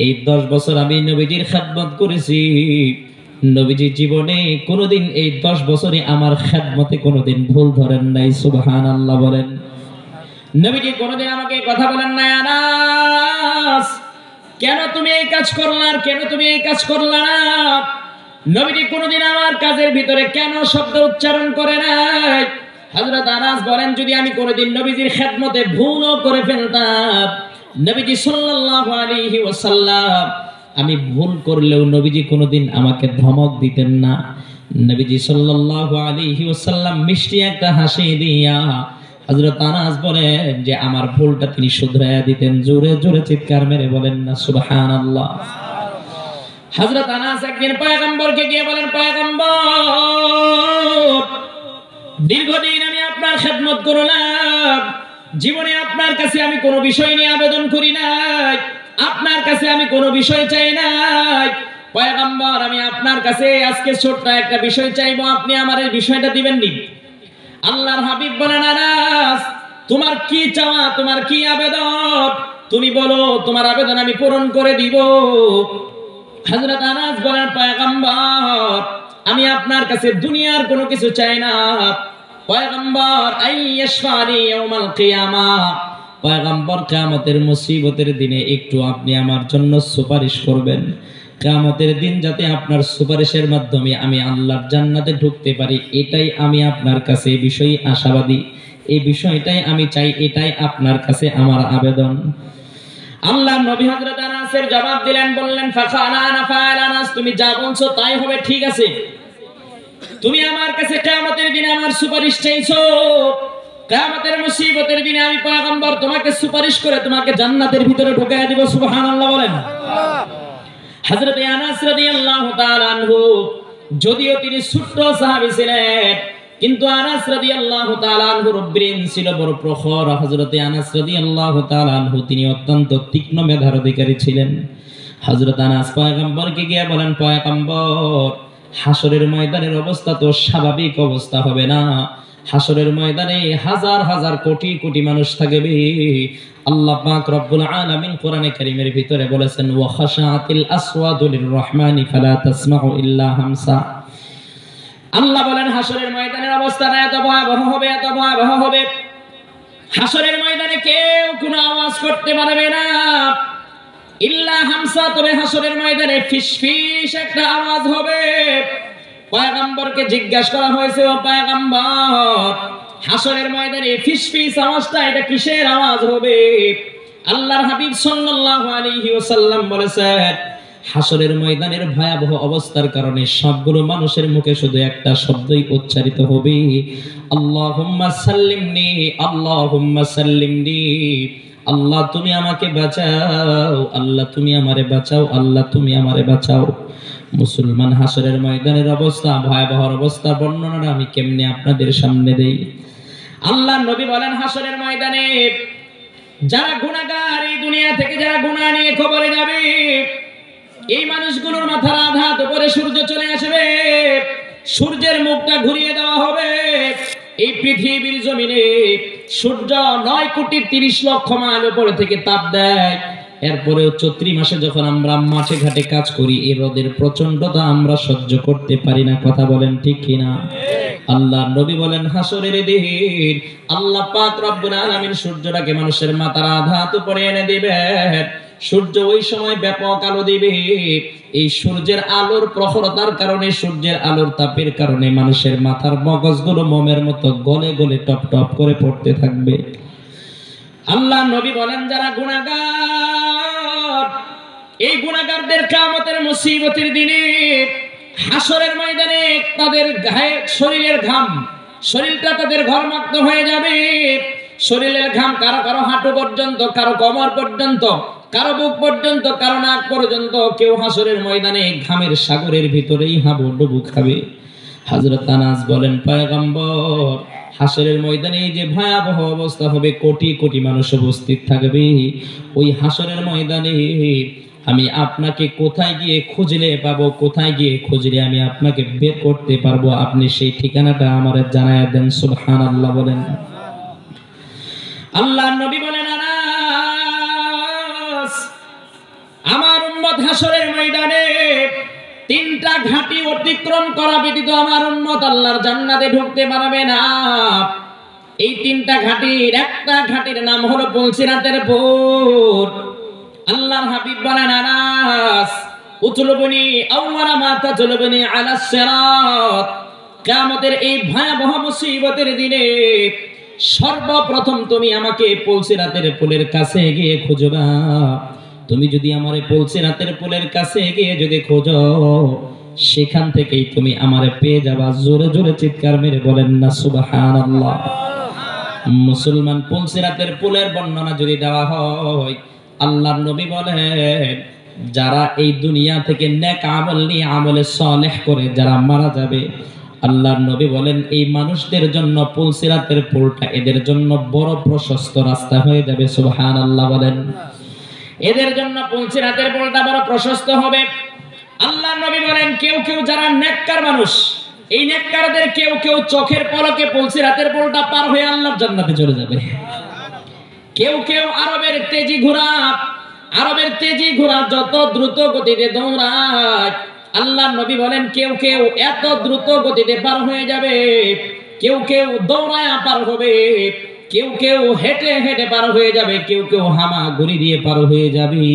এই 10 বছর আমি নবীজির খেদমত করেছি, নবীজি জীবনে কোনোদিন এই 10 বছরে আমার খেদমতে কোনোদিন ভুল ধরেন নাই। সুবহানাল্লাহ বলেন। নবীজি কোনোদিন আমাকে কথা বলেন নাই, আনাস কেন তুমি এই কাজ করলা, আর কেন তুমি এই কাজ করলা না। নবীজি কোনোদিন আমার কাজের ভিতরে কেন শব্দ উচ্চারণ করে নাই। হযরত আনাস বলেন, যদি আমি কোনোদিন নবীজির খেদমতে ভুলও করে ফেলতাম, নবীজি সাল্লাল্লাহু আলাইহি ওয়াসাল্লাম আমি ভুল করলেও নবীজি কোনোদিন আমাকে ধমক দিতেন না। নবীজি সাল্লাল্লাহু আলাইহি ওয়াসাল্লাম মিষ্টি একটা হাসি দিয়া হযরত আনাস বলেন যে আমার ভুলটা তিনি শুধরাইয়া দিতেন। জোরে জোরে চিৎকার মেরে বলেন না সুবহানাল্লাহ। হযরত আনাস একদিন পয়গম্বরকে গিয়ে বলেন, পয়গম্বর, দীর্ঘদিন আমি আপনার খেদমত করলাম, জীবনে আপনার কাছে আমি কোনো বিষয় নিয়ে আবেদন করি নাই, আপনার কাছে আমি কোনো বিষয় চাই নাই। পয়গম্বর, আমি আপনার কাছে আজকে ছোট্ট একটা বিষয় চাইবো, আপনি আমার এই বিষয়টা দিবেন নি? আল্লাহর হাবিব বলেন, আনাস, তোমার কি চাওয়া, তোমার কি আবেদন, তুমি বলো, তোমার আবেদন আমি পূরণ করে দিব। হযরত আনাস বলেন, পয়গম্বর, আমি আপনার কাছে দুনিয়ার কোনো কিছু চাই না। পয়গম্বর, আইয়াশফানি ইয়াউমাল কিয়ামাহ, পয়গম্বর, কিয়ামতের মুসিবতের দিনে একটু আপনি আমার জন্য সুপারিশ করবেন। কিয়ামতের দিন যাতে আপনার সুপারিশের মাধ্যমে আমি আল্লাহর জান্নাতে ঢুকতে পারি, এটাই আমি আপনার কাছে এই বিষয়ে আশাবাদী, এই বিষয়টাই আমি চাই, এটাই আপনার কাছে আমার আবেদন। আল্লাহ নবী হযরত আনাসের জবাব দিলেন, বললেন, ফাকানা আনা ফাআল আনাস, তুমি যা বলছো তাই হবে, ঠিক আছে। তুমি আমার কাছে কিয়ামতের দিনে আমার সুপারিশ চাইছো, কিয়ামতের মুসিবতের দিনে আমি পয়গম্বর তোমাকে সুপারিশ করে তোমাকে জান্নাতের ভিতরে ঢুকাইয়া দিব। সুবহানাল্লাহ বলেন। হযরত আনাস রাদিয়াল্লাহু তাআলা আনহু, যদিও তিনি ছোট্ট সাহাবী ছিলেন, কিন্তু আনাস রাদিয়াল্লাহু তাআলা আনহুর ব্রেন ছিল বড় প্রখর। হযরত আনাস রাদিয়াল্লাহু তাআলা আনহু তিনি অত্যন্ত তীক্ষ্ণ মেধার অধিকারী ছিলেন। হযরত আনাস পয়গম্বরকে গিয়ে বলেন, পয়গম্বর, হাসরের ময়দানের অবস্থা তো স্বাভাবিক অবস্থা হবে না। হাসরের ময়দানে হাজার হাজার কোটি কোটি মানুষ থাকবে। আল্লাহ পাক রব্বুল আলামিন কোরআনে কারীমের ভিতরে বলেছেন, ওয়া খাশাআতিল আসওয়াদু লিররহমানি ফালা তাসমাউ ইল্লা হামসা। আল্লাহ বলেন, হাসরের ময়দানের অবস্থাটা এত ভয়াবহ হবে, এত ভয়াবহ হবে, হাসরের ময়দানে কেউ কোনো আওয়াজ করতে পারবে না, ইল্লা হামসা, তবে হাসরের ময়দানে ফিসফিস একটা আওয়াজ হবে। পয়গম্বরকে জিজ্ঞাসা করা হয়েছে, ও পয়গম্বর, হাসরের ময়দানে ফিসফিস আওয়াজটা এটা কিসের আওয়াজ হবে? আল্লাহর হাবিব সাল্লাল্লাহু আলাইহি ওয়াসাল্লাম বলেছেন, হাসরের ময়দানের ভয়াবহ অবস্থার কারণে সবগুলো মানুষের মুখে শুধু একটা শব্দই উচ্চারিত হবে, আল্লাহুম্মা সাল্লিমনি, আল্লাহুম্মা সাল্লিমনি। আল্লাহ তুমি আমাকে বাঁচাও, আল্লাহ তুমি আমারে বাঁচাও, আল্লাহ তুমি আমারে বাঁচাও। মুসলমান হাসরের ময়দানের অবস্থা, ভয়াবহ অবস্থা বর্ণনা আমি কেমনে আপনাদের সামনে দেই। আল্লাহ নবী বলেন, হাসরের ময়দানে যারা গুনাহগার, এই দুনিয়া থেকে যারা গুনাহ নিয়ে কবরে যাবে, এই মানুষগুলোর মাথার আঘাত উপরে সূর্য চলে আসবে, সূর্যের মুখটা ঘুরিয়ে দেওয়া হবে। এই পৃথিবীর জমিনে সূর্য 9,30,00,000 মাইল উপর থেকে তাপ দেয়। এরপরেও চৈত্র মাসে যখন আমরা মাঠে ঘাটে কাজ করি, এই রোদের প্রচন্ডতা আমরা সহ্য করতে পারি না। কথা বলেন ঠিক কিনা? আল্লাহ নবী বলেন, হাসরের দিন আল্লাহ পাক রব্বুল আলামিন সূর্যটাকে মানুষের মাথার আঘাত উপরে এনে দিবেন। সূর্য ওই সময় ব্যাপক আলো দিবে। এই সূর্যের আলোর প্রখরতার কারণে, সূর্যের আলোর তাপের কারণে মানুষের মাথার মগজগুলো মোমের মতো গলে গলে টপ টপ করে পড়তে থাকবে। আল্লাহ নবী বলেন, যারা গুনাহগার, এই গুনাহগারদের কিয়ামতের মুসিবতের দিনে হাসরের ময়দানে তাদের গায়ে শরীরের ঘাম, শরীরটা তাদের ঘর্মাক্ত হয়ে যাবে। শরীরের ঘাম কারো কারো হাঁটু পর্যন্ত, কারো কোমর পর্যন্ত, কারো বুক পর্যন্ত, কারো নাক পর্যন্ত। কেউ হাসরের ময়দানে ঘামের সাগরের ভিতরেই হাবুডুবু খাবে। হযরত আনাস বলেন, পয়গম্বর, হাসরের ময়দানে যে ভয়াবহ অবস্থা হবে, কোটি কোটি মানুষ উপস্থিত থাকবে। ওই হাসরের ময়দানে আমি আপনাকে কোথায় গিয়ে খুঁজলে পাবো, কোথায় গিয়ে খুঁজলে আমি আপনাকে বের করতে পারবো, আপনি সেই ঠিকানাটা আমাদের জানায়া দেন। সুবহানাল্লাহ বলেন। আল্লাহর নবী বলেন, আনাস, আমার উম্মত হাসরের ময়দানে 3টা ঘাটি অতিক্রম করা ব্যতীত আমার উম্মত আল্লাহর জান্নাতে ঢুকতে পারবে না। এই 3টা ঘাটির একটা ঘাটির নাম হলো পুলসিরাতের পুর। আল্লাহর হাবিব বলেন, আনাস, উতলুবনি আউওয়ালা মা তাজলুবনি আলাস সিরাত। কিয়ামতের এই ভয়াবহ মুসিবতের দিনে সর্বপ্রথম তুমি আমাকে পুলসিরাতের পুলের কাছে গিয়ে খুঁজবা। তুমি যদি আমারে পুলসিরাতের পুলের কাছে গিয়ে যদি খোঁজো, সেখান থেকেই তুমি আমারে পেয়ে যাবা। জোরে জোরে চিৎকার মেরে বলেন না সুবহানাল্লাহ। মুসলমান পুলসিরাতের পুলের বর্ণনা যদি দেওয়া হয়, আল্লাহর নবী বলেন যারা এই দুনিয়া থেকে নেক আমল নিয়ে আমলে সালেহ করে যারা মারা যাবে, আল্লাহর নবী বলেন এই মানুষদের জন্য পুলসিরাতের পুলটা এদের জন্য বড় প্রশস্ত রাস্তা হয়ে যাবে। সুবহানাল্লাহ বলেন। এদের জন্য পুলসিরাতের পুলটা বড় প্রশস্ত হবে। আল্লাহর নবী বলেন কেউ কেউ যারা নেককার মানুষ, এই নেককারদের কেউ কেউ চোখের পলকে পুলসিরাতের পুলটা পার হয়ে আল্লাহর জান্নাতে চলে যাবে। কেউ কেউ আরবের তেজি ঘোড়া যত দ্রুত গতিতে দৌড়ায়, আল্লাহর নবী বলেন কেউ কেউ এত দ্রুত গতিতে পার হয়ে যাবে, কেউ কেউ দৌড়ায় পার হবে, কেউ কেউ হেঁটে হেঁটে পার হয়ে যাবে, কেউ কেউ হামাগুড়ি দিয়ে পার হয়ে যাবে।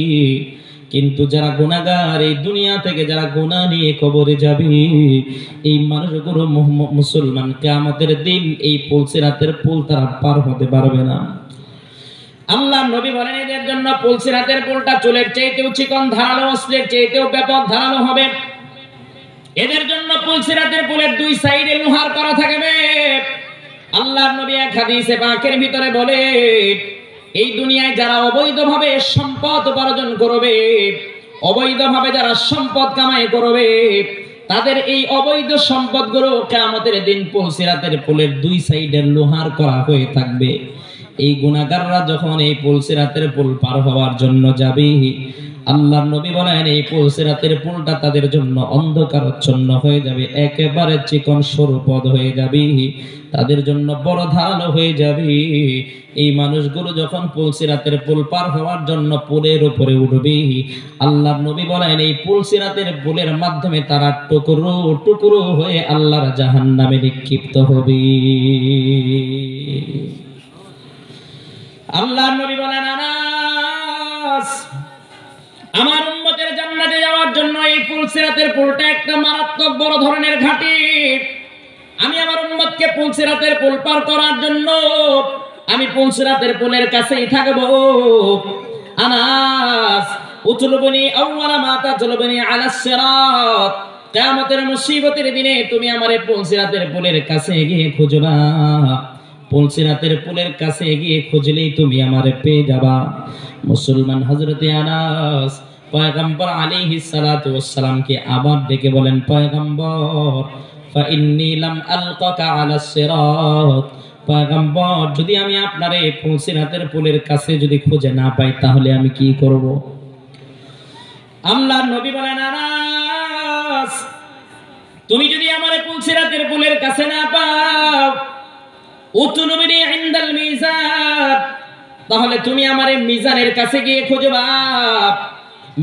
কিন্তু যারা গুনাহগার, এই দুনিয়া থেকে যারা গুনাহ নিয়ে কবরে যাবে, এই মানুষগুলো মুসলমান কিয়ামতের দিন এই পুলসিরাতের পুল তারা পার হতে পারবে না। আল্লাহ নবী বলেন এদের জন্য পুলসিরাতের পুলটা চুলের চাইতেও চিকন ধারালো, অস্ত্রের চাইতেও ব্যাপক ধারালো হবে। এদের জন্য পুলসিরাতের পুলের দুই সাইডে লোহার করা থাকবে। আল্লাহ নবী এক হাদিসে পাকের ভিতরে বলে এই দুনিয়ায় যারা অবৈধভাবে সম্পদ উপার্জন করবে, অবৈধভাবে যারা সম্পদ কামাই করবে, তাদের এই অবৈধ সম্পদগুলো কিয়ামতের দিন পুলসিরাতের পুলের দুই সাইডে লোহার করা হয়ে থাকবে। এই গুনাহগাররা যখন এই পুলসিরাতের পুল পার হওয়ার জন্য যাবে, আল্লাহর নবী বলেন এই পুলসিরাতের পুলটা তাদের জন্য অন্ধকারাচ্ছন্ন হয়ে যাবে, একেবারে চিকন সরু পথ হয়ে যাবে, তাদের জন্য বড় ধারালো হয়ে যাবে। এই মানুষগুলো যখন পুলসিরাতের পুল পার হওয়ার জন্য পুলের উপরে উঠবে, আল্লাহর নবী বলেন এই পুলসিরাতের পুলের মাধ্যমে তারা টুকরো টুকরো হয়ে আল্লাহর জাহান্নামে নিক্ষিপ্ত হবে। আল্লাহর নবী বলেন আনাস, আমার উম্মতের জান্নাতে যাওয়ার জন্য এই পুলসিরাতের পুলটা একটা মারাত্মক বড় ধরনের ঘাঁটি। আমি আমার উম্মতকে পুলসিরাতের পুল পার করার জন্য আমি পুলসিরাতের পুলের কাছেই থাকবো। আনাস উতলুবনি আউয়ালা মা তাতলুবনি আলাস সিরাত, কিয়ামতের মুসিবতের দিনে তুমি আমারে পুলসিরাতের পুলের কাছে গিয়ে খুঁজবা। পুলসিরাতের পুলের কাছে গিয়ে খুঁজলেই তুমি আমারে পেয়ে যাবা। মুসলমান হযরতে আনাস পয়গম্বর আলাইহিস সালাতু ওয়াস সালামকে আবার ডেকে বলেন, পয়গম্বর ফাইন্নী লাম আলকাকা আলাস সিরাত, পয়গম্বর যদি আমি আপনারে পুলসিরাতের পুলের কাছে যদি খুঁজে না পাই তাহলে আমি কি করব? আল্লাহর নবী বলেন আনাস তুমি যদি আমারে পুলসিরাতের পুলের কাছে না পাও, উতলুবনি ইনদাল মিজান, তাহলে তুমি আমারে মিজানের কাছে গিয়ে খুঁজবা।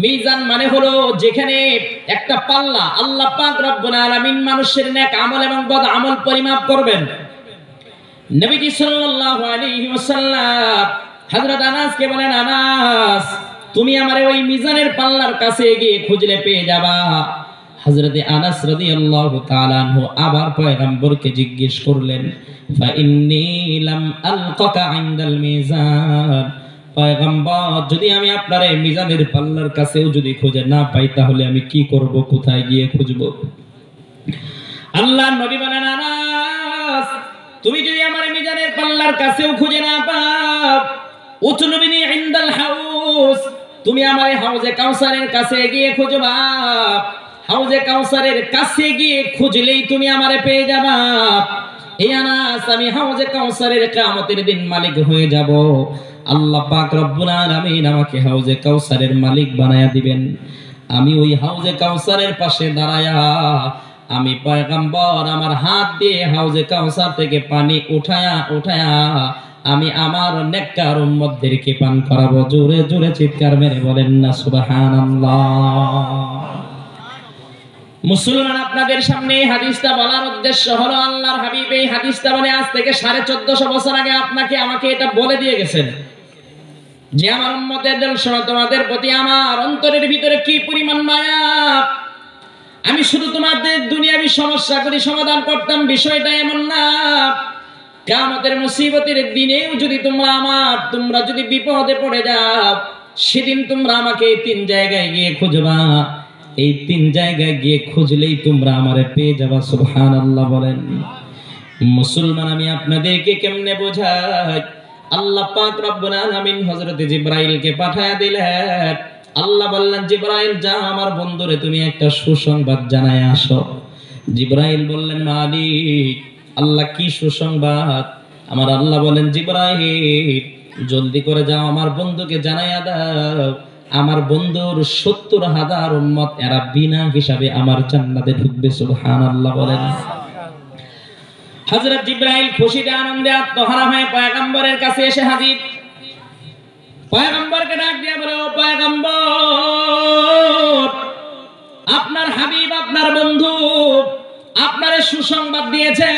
মিজান মানে হলো যেখানে একটা পাল্লা, আল্লাহ পাক রব্বুল আলামিন মানুষের নেক আমল এবং বদ আমল পরিমাপ করবেন। নবীজি সাল্লাল্লাহু আলাইহি ওয়াসাল্লাম হযরত আনাসকে বলেন, আনাস তুমি আমারে ওই মিজানের পাল্লার কাছে গিয়ে খুঁজলে পেয়ে যাবা। হযরত আনাস রাদিয়াল্লাহু তাআলা আনহু আবার পয়গম্বরকে জিজ্ঞেস করলেন, ফাইন্নী লাম আলকাকা ইনদাল মিজান, পয়গম্বর যদি আমি আপনারে মিজানের পাল্লার কাছেও যদি খুঁজে না পাই তাহলে আমি কি করব, কোথায় গিয়ে খুঁজব? আল্লাহর নবী বলেন, আনাস তুমি যদি আমার মিজানের পাল্লার কাছেও খুঁজে না পাও, উতলুবনি ইনদাল হাউজ, তুমি আমার হাউজে কাউসারের কাছে গিয়ে খুঁজবা। হাউজে কাউসারের কাছে গিয়ে খুঁজলেই তুমি আমারে পেয়ে যাবা। এই আনাস আমি হাউজে কাউসারের কিয়ামতের দিন মালিক হয়ে যাব। আল্লাহ পাক রব্বুল আলামিন আমাকে হাউজে কাউসারের মালিক বানায়া দিবেন। আমি ওই হাউজে কাউসারের পাশে দাঁড়ায়া আমি পয়গম্বর আমার হাত দিয়ে হাউজে কাউসার থেকে পানি উঠায়া উঠায়া আমি আমার নেককার উম্মতদেরকে পান করাবো। জোরে জোরে চিৎকার মেরে বলেন না সুবহানাল্লাহ। মুসলমান আপনাদের সামনে এই হাদিসটা বলার উদ্দেশ্য হলো আল্লাহর হাবিব এই হাদিসটা বলে আজ থেকে 1450 বছর আগে আপনাকে আমাকে এটা বলে দিয়ে গেছেন যে আমার উম্মতের দল শোনো, তোমাদের প্রতি আমার অন্তরের ভিতরে কি পরিমাণ মায়া। আমি শুধু তোমাদের দুনিয়াবী সমস্যাগুলি সমাধান করতাম, বিষয়টা এমন না। কিয়ামতের মুসিবতের দিনেও যদি তোমরা যদি বিপদে পড়ে যাও, সেদিন তোমরা আমাকে এই 3 জায়গায় গিয়ে খুঁজবা। এই 3 জায়গায় গিয়ে খুঁজলেই তোমরা আমারে পেয়ে যাবা। সুবহানাল্লাহ বলেন। মুসলমান আমি আপনাদেরকে কেমনে বোঝাই? আল্লাহ পাক রব্বুল আলামিন হযরত জিবরাইলকে পাঠায়া দিলেন। আল্লাহ বললেন, জিবরাইল যাও আমার বন্ধুরে তুমি একটা সুসংবাদ জানায় আসো। জিবরাইল বললেন, মালিক আল্লাহ কি সুসংবাদ? আমার আল্লাহ বলেন, জিবরাইল জলদি করে যাও আমার বন্ধুকে জানাইয়া দাও আমার বন্ধুর 70,000 উম্মত এরা বিনা হিসাবে আমার জান্নাতে ঢুকবে। সুবহানাল্লাহ বলেন। হযরত জিবরাইল খুশিতে আনন্দে আত্মহারা হয়ে পয়গম্বরের কাছে এসে হাজির। পয়গম্বরকে ডাক দিয়ে বলে, ও পয়গম্বর, আপনার হাবিব আপনার বন্ধু আপনারে সুসংবাদ দিয়েছে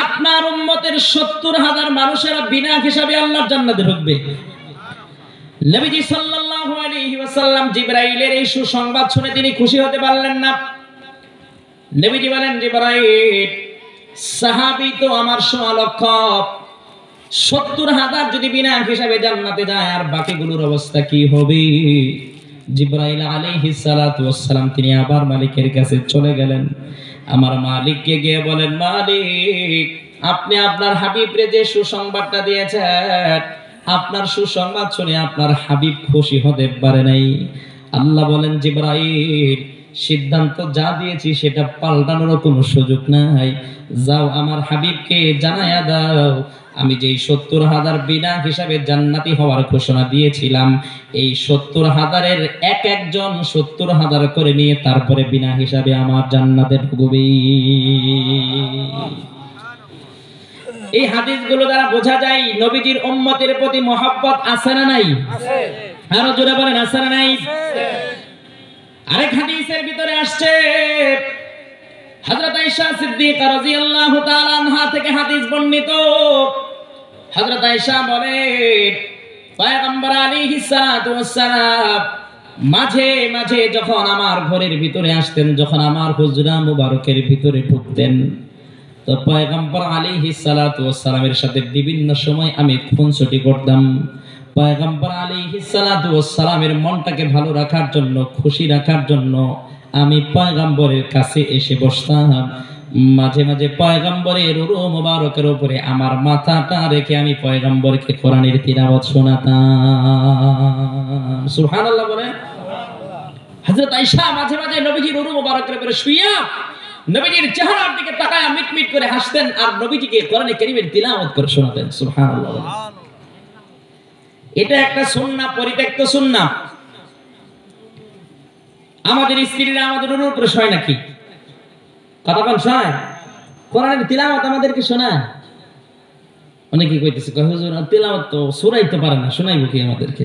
আপনার উম্মতের 70,000 মানুষেরা বিনা হিসাবে আল্লাহর জান্নাতে ঢুকবে। নবীজি সাল্লাল্লাহু আলাইহি ওয়াসাল্লাম জিবরাইলের এই সুসংবাদ শুনে তিনি খুশি হতে পারলেন না। নবীজি বলেন, জিবরাইল সাহাবী তো আমার 1.5 লক্ষ, 70,000 যদি বিনা হিসাবে জান্নাতে যায় আর বাকিগুলোর অবস্থা কি হবে? জিবরাইল আলাইহিস সালাতু ওয়াস সালাম তিনি আবার মালিকের কাছে চলে গেলেন। আমার মালিককে গিয়ে বলেন, মালিক আপনি আপনার হাবিবরে যে সুসংবাদটা দিয়েছেন আপনার সুসংবাদ শুনে আপনার হাবিব খুশি হতে পারে নাই। আল্লাহ বলেন, জিবরাইল সিদ্ধান্ত যা দিয়েছি সেটা পাল্টানোর কোনো সুযোগ নাই। যাও আমার হাবিবকে জানায়া দাও আমি যেই 70,000 বিনা হিসাবে জান্নাতি হওয়ার ঘোষণা দিয়েছিলাম এই 70,000-এর এক একজন 70,000 করে নিয়ে তারপরে বিনা হিসাবে আমার জান্নাতে ঢুকবে। এই হাদিসগুলো দ্বারা বোঝা যায় নবীজির উম্মতের প্রতি মহব্বত আছে না নাই? আছে। আরো জোরে বলেন, আছে না নাই? আছে। আরেক হাদিসের ভিতরে আসছে হযরত আয়েশা সিদ্দিকা রাদিয়াল্লাহু তাআলা আনহা থেকে হাদিস বর্ণিত। হযরত আয়েশা বলেন, পয়গম্বর আলাইহিস সালাতু ওয়াস সালাম মাঝে মাঝে যখন আমার ঘরের ভিতরে আসতেন, যখন আমার হুজরা মুবারকের ভিতরে ঢুকতেন, তো পয়গম্বর আলাইহিস সালাতু ওয়াস সালামের সাথে বিভিন্ন সময় আমি খুনসুটি করতাম। পয়গম্বর আলাইহিস সালাতু ওয়াস সালামের মনটাকে ভালো রাখার জন্য, খুশি রাখার জন্য আমি পয়গম্বরের কাছে এসে বসতাম। মাঝে মাঝে পয়গম্বরের রূহ মুবারকের উপরে আমার মাথাটা রেখে আমি পয়গম্বরকে কোরআনের তিলাওয়াত শোনাতাম। সুবহানাল্লাহ বলে। হযরত আয়েশা মাঝে মাঝে নবীজির রূহ মুবারকের উপরে শুইয়া নবীজির চেহারার দিকে তাকায়া মিটমিট করে হাসতেন আর নবীজিকে কোরআনে কারীমের তিলাওয়াত করে শোনাতেন। সুবহানাল্লাহ। এটা একটা সুন্নাহ, পরিত্যক্ত সুন্নাহ। আমাদের স্ত্রীরা আমাদের উপরে শোয় নাকি? কথা বল, শোয়? কোরআনের তিলাওয়াত আমাদেরকে শোনায়? অনেকে কইতেছে হুজুর তিলাওয়াত তো সূরাইতে পারে না, শোনাইবো কি আমাদেরকে?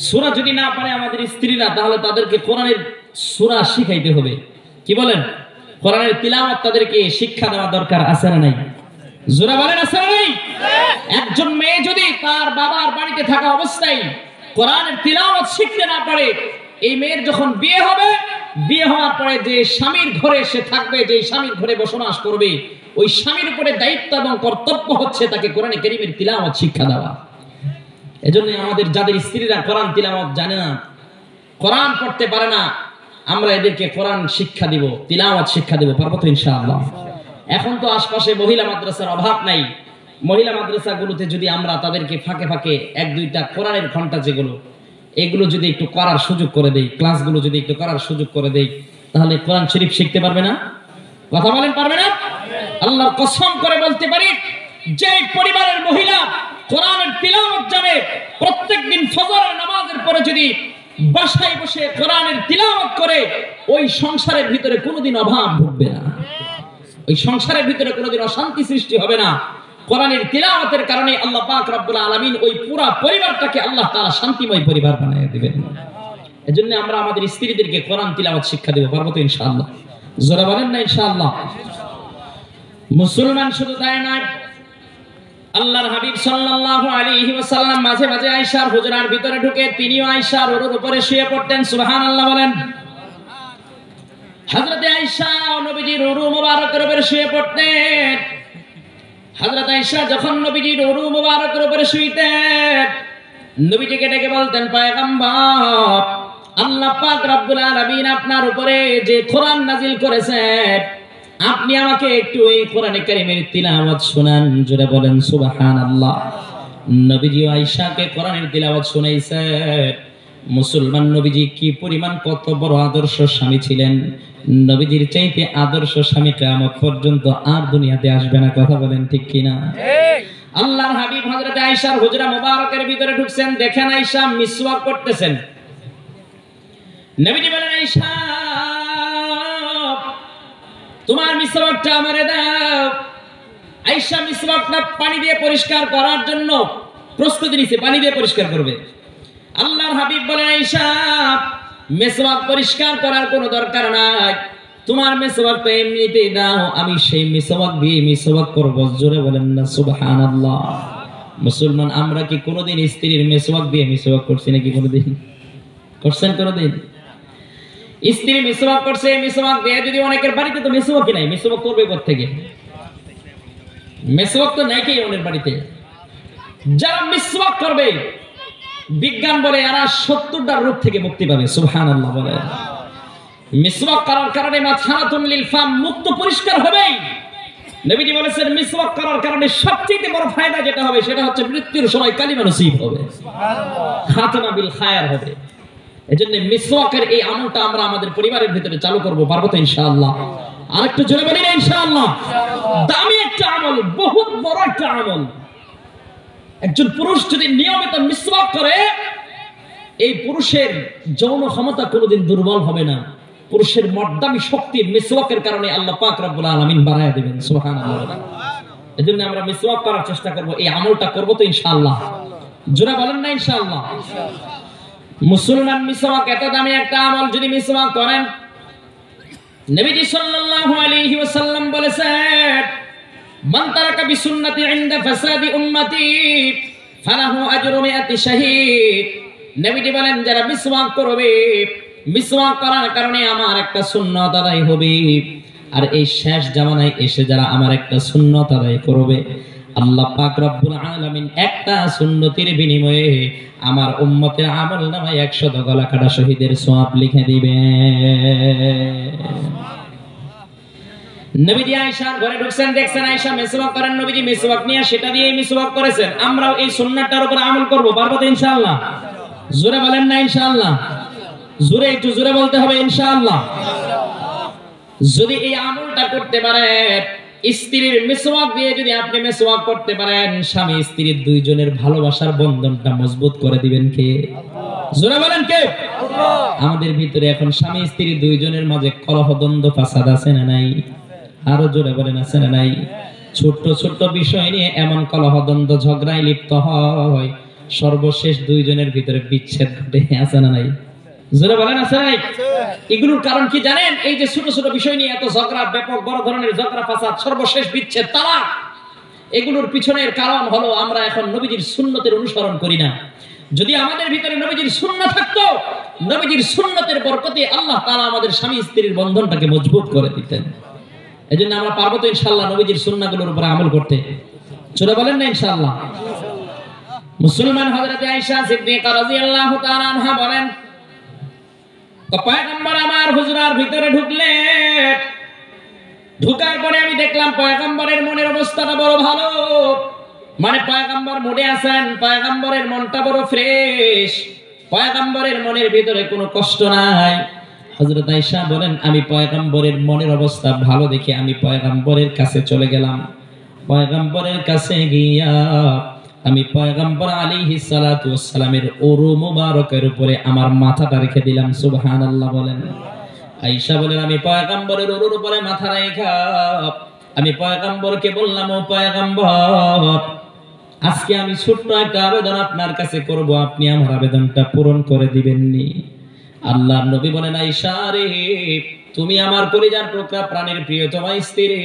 সূরা যদি না পারে আমাদের স্ত্রীরা, তাহলে তাদেরকে কোরআনের সূরা শিখাইতে হবে। কি বলেন? কোরআনের তিলাওয়াত তাদেরকে শিক্ষা দেওয়া দরকার, আছে না নাই? জোরে বলেন, আছে না নাই? একজন মেয়ে যদি তার বাবার বাড়িতে থাকা অবস্থায় কোরআনের তিলাওয়াত শিখতে না পারে, এই মেয়ের যখন বিয়ে হবে, বিয়ে হওয়ার পরে যে স্বামীর ঘরে সে থাকবে, যে স্বামীর ঘরে বসবাস করবে, ওই স্বামীর উপরে দায়িত্ব এবং কর্তব্য হচ্ছে তাকে কোরআনে কারীমের তিলাওয়াত শিক্ষা দেওয়া। এজন্য আমাদের যাদের স্ত্রীরা কোরআন তিলাওয়াত জানে না, কোরআন পড়তে পারে না, আমরা এদেরকে কোরআন শিক্ষা দিব, তিলাওয়াত শিক্ষা দিব, পারবো তো ইনশাআল্লাহ। এখন তো আশপাশে মহিলা মাদ্রাসার অভাব নাই। মহিলা মাদ্রাসাগুলোতে যদি আমরা তাদেরকে ফাঁকে ফাঁকে 1-2টা কোরআনের ঘন্টা যেগুলো, এগুলো যদি একটু করার সুযোগ করে দেই, ক্লাসগুলো যদি একটু করার সুযোগ করে দেই, তাহলে কোরআন শরীফ শিখতে পারবে না? কথা বলেন, পারবে না? আল্লাহর কসম করে বলতে পারি, যে পরিবারের মহিলা কোরআনের তিলাওয়াত জানে, প্রত্যেকদিন ফজরের নামাজের পরে যদি বাসায় বসে কোরআনের তিলাওয়াত করে, ওই সংসারের ভিতরে কোনোদিন অভাব ঢুকবে না, ওই সংসারের ভিতরে কোনোদিন অশান্তি সৃষ্টি হবে না। কোরআনের তিলাওয়াতের কারণে আল্লাহ পাক রব্বুল আলামিন ওই পুরো পরিবারটাকে আল্লাহ তাআলা শান্তিময় পরিবার বানিয়ে দিবেন। এজন্য আমরা আমাদের স্ত্রীদেরকে কোরআন তিলাওয়াত শিক্ষা দেব, পারবো তো ইনশাআল্লাহ? জোরে বলেন না ইনশাআল্লাহ? মুসলমান শুধু তাই নয়, আল্লাহর হাবিব সাল্লাল্লাহু আলাইহি ওয়াসাল্লাম মাঝে মাঝে আয়েশার হুজরার ভিতরে ঢুকে তিনিও আয়েশার ওর উপরে শুয়ে পড়তেন। সুবহানাল্লাহ বলেন। হযরত আয়েশা নবীজির রূহ মুবারকের উপরে শুয়ে পড়তেন। হযরত আয়েশা যখন নবীজির রূহ মুবারকের উপরে শুইতেন, নবীজিকে ডেকে বলতেন, পয়গম্বর আল্লাহ পাক রব্বুল আলামিন আপনার উপরে যে কোরআন নাজিল করেছেন, আপনি আমাকে একটু এই কোরআনে কারীমের তিলাওয়াত শোনান, জোরে বলেন সুবহানাল্লাহ। নবীজি আয়েশাকে কোরআনের তিলাওয়াত শোনাইছেন। মুসলমান নবীজি কি পরিমাণ কত বড় আদর্শ স্বামী ছিলেন। নবীজির চাইতে আদর্শ স্বামী কিয়ামত পর্যন্ত আর দুনিয়াতে আসবে না, কথা বলেন ঠিক কিনা? আল্লাহর হাবিব হযরত আয়েশার হুজরা মুবারকের ভিতরে ঢুকছেন, দেখেন আয়েশা মিসওয়াক করতেছেন। নবীজি বলেন, আয়েশা তোমার মিসওয়াকটা আমারে দাও। আয়েশা মিসওয়াকটা পানি দিয়ে পরিষ্কার করার জন্য প্রস্তুতি নিছে, পানি দিয়ে পরিষ্কার করবে। আল্লাহর হাবিব বলেন, আয়েশা মিসওয়াক পরিষ্কার করার কোনো দরকার নাই, তোমার মিসওয়াকটা এমনিতেই দাও, আমি সেই মিসওয়াক দিয়ে মিসওয়াক করব। জোরে বলেন না সুবহানাল্লাহ। মুসলমান আমরা কি কোনোদিন স্ত্রীর মিসওয়াক দিয়ে মিসওয়াক করছি নাকি? কোনোদিন করছেন? কোনোদিন স্ত্রী মিসওয়াক করছে, মিসওয়াক দিয়ে যদি অনেকের বাড়িতে তো মিসওয়াকই নাই, মিসওয়াক করবে কোথা থেকে? মিসওয়াক তো নাই কেউ অনেকের বাড়িতে। যারা মিসওয়াক করবে বিজ্ঞান বলে এরা 70টা রোগ থেকে মুক্তি পাবে। সুবহানাল্লাহ বলে। মিসওয়াক করার কারণে মাথাতুন লিল ফাম, মুক্ত পরিষ্কার হবেই। নবীজি বলেছেন মিসওয়াক করার কারণে সবচেয়ে বড় ফায়দা যেটা হবে সেটা হচ্ছে মৃত্যুর সময় কালিমা নসিব হবে, খাতমা বিল খায়র হবে। এজন্য মিসওয়াকের এই আমলটা আমরা আমাদের পরিবারের ভিতরে চালু করব, পারবো তো ইনশাআল্লাহ? আরেকটু জোরে বলি না ইনশাআল্লাহ? দামি একটা আমল, বহুত বড় একটা আমল। একজন পুরুষ যদি নিয়মিত মিসওয়াক করে, এই পুরুষের যৌন ক্ষমতা কোনোদিন দুর্বল হবে না। পুরুষের মর্দামি শক্তি মিসওয়াকের কারণে আল্লাহ পাক রব্বুল আলামিন বাড়ায়া দিবেন। সুবহানাল্লাহ। এজন্য আমরা মিসওয়াক করার চেষ্টা করব, এই আমলটা করব তো ইনশাআল্লাহ? জোরে বলেন না ইনশাআল্লাহ? মুসলমান মিসওয়াক এত দামি একটা আমল, যদি মিসওয়াক করেন, নবীজি সাল্লাল্লাহু আলাইহি ওয়াসাল্লাম বলেছেন, মান তারাকা বিসুন্নতি ইনদা ফাসাদি উম্মতি ফালাহু আজরু মিআতি শাহীদ। নবীজি বলেন, যারা মিসওয়াক করবে, মিসওয়াক করার কারণে আমার একটা সুন্নাত আদায় হবে, আর এই শেষ জামানায় এসে যারা আমার একটা সুন্নাত আদায় করবে, আল্লাহ পাক রব্বুল আলামিন একটা সুন্নতির বিনিময়ে আমার উম্মতের আমলনামায় 100 গলা কাটা শহীদের সওয়াব লিখে দিবে। নবীজি আয়েশার ঘরে ঢুকছেন, দেখছেন আয়েশা মিসওয়াক করেন, নবীজি মিসওয়াক নিয়ে সেটা দিয়ে মিসওয়াক করেছেন। আমরাও এই সুন্নাতটার উপর আমল করব, পারবো তো ইনশাআল্লাহ? জোরে বলেন না ইনশাআল্লাহ? জোরে, একটু জোরে বলতে হবে ইনশাআল্লাহ। যদি এই আমলটা করতে পারেন, স্ত্রীর মিসওয়াক দিয়ে যদি আপনি মিসওয়াক করতে পারেন, স্বামী স্ত্রীর দুইজনের ভালোবাসার বন্ধনটা মজবুত করে দিবেন কে? জোরে বলেন কে? আমাদের ভিতরে এখন স্বামী স্ত্রী দুইজনের মাঝে কলহ, দ্বন্দ্ব, ফাসাদ আছে না নাই? আরো জোরে বলেন আছে না নাই? ছোট ছোট বিষয় নিয়ে এমন কলহ, দ্বন্দ্ব, ঝগড়ায় লিপ্ত হয়, সর্বশেষ দুইজনের ভিতরে বিচ্ছেদ ঘটে, আছে না নাই? জোরে বলেন আছে না নাই? এগুলোর কারণ কি জানেন? এই যে ছোট ছোট বিষয় নিয়ে এত ঝগড়া, ব্যাপক বড় ধরনের ঝগড়া, ফাসাদ, সর্বশেষ বিচ্ছেদ, তালাক, এগুলোর পিছনের কারণ হলো আমরা এখন নবীজির সুন্নতের অনুসরণ করি না। যদি আমাদের ভিতরে নবীজির সুন্নাত থাকতো, নবীজির সুন্নতের বরকতে আল্লাহ তাআলা আমাদের স্বামী স্ত্রীর বন্ধনটাকে মজবুত করে দিতেন। এজন্য আমরা পারবো তো ইনশাআল্লাহ নবীজির সুন্নাহগুলোর উপর আমল করতে? জোরে বলেন না ইনশাআল্লাহ? মুসলমান হযরত আয়েশা সিদ্দিকা রাদিয়াল্লাহু তাআলা আনহা বলেন, পয়গম্বর আমার হুজরার ভিতরে ঢুকলেন, ঢুকার পরে আমি দেখলাম পয়গম্বরের মনের অবস্থাটা বড় ভালো, মানে পয়গম্বর মুডে আছেন, পয়গম্বরের মনটা বড় ফ্রেশ, পয়গম্বরের মনের ভিতরে কোনো কষ্ট নাই। হযরত আয়েশা বলেন, আমি পয়গম্বরের মনের অবস্থা ভালো দেখে আমি পয়গম্বরের কাছে চলে গেলাম। পয়গম্বরের কাছে গিয়া আমি পয়গম্বর আলাইহিস সালাতু ওয়াস সালামের ওরু মুবারকের উপরে আমার মাথাটা রেখে দিলাম। সুবহানাল্লাহ বলেন। আয়েশা বলেন, আমি পয়গম্বরের ওরুর উপরে মাথা রেখা আমি পয়গম্বরকে বললাম, ও পয়গম্বর, আজকে আমি ছোট্ট একটা আবেদন আপনার কাছে করব, আপনি আমার আবেদনটা পূরণ করে দিবেননি? আল্লাহর নবী বলেন, আয়েশা রে, তুমি আমার কলিজার টুকরা, প্রাণের প্রিয়তমা স্ত্রী,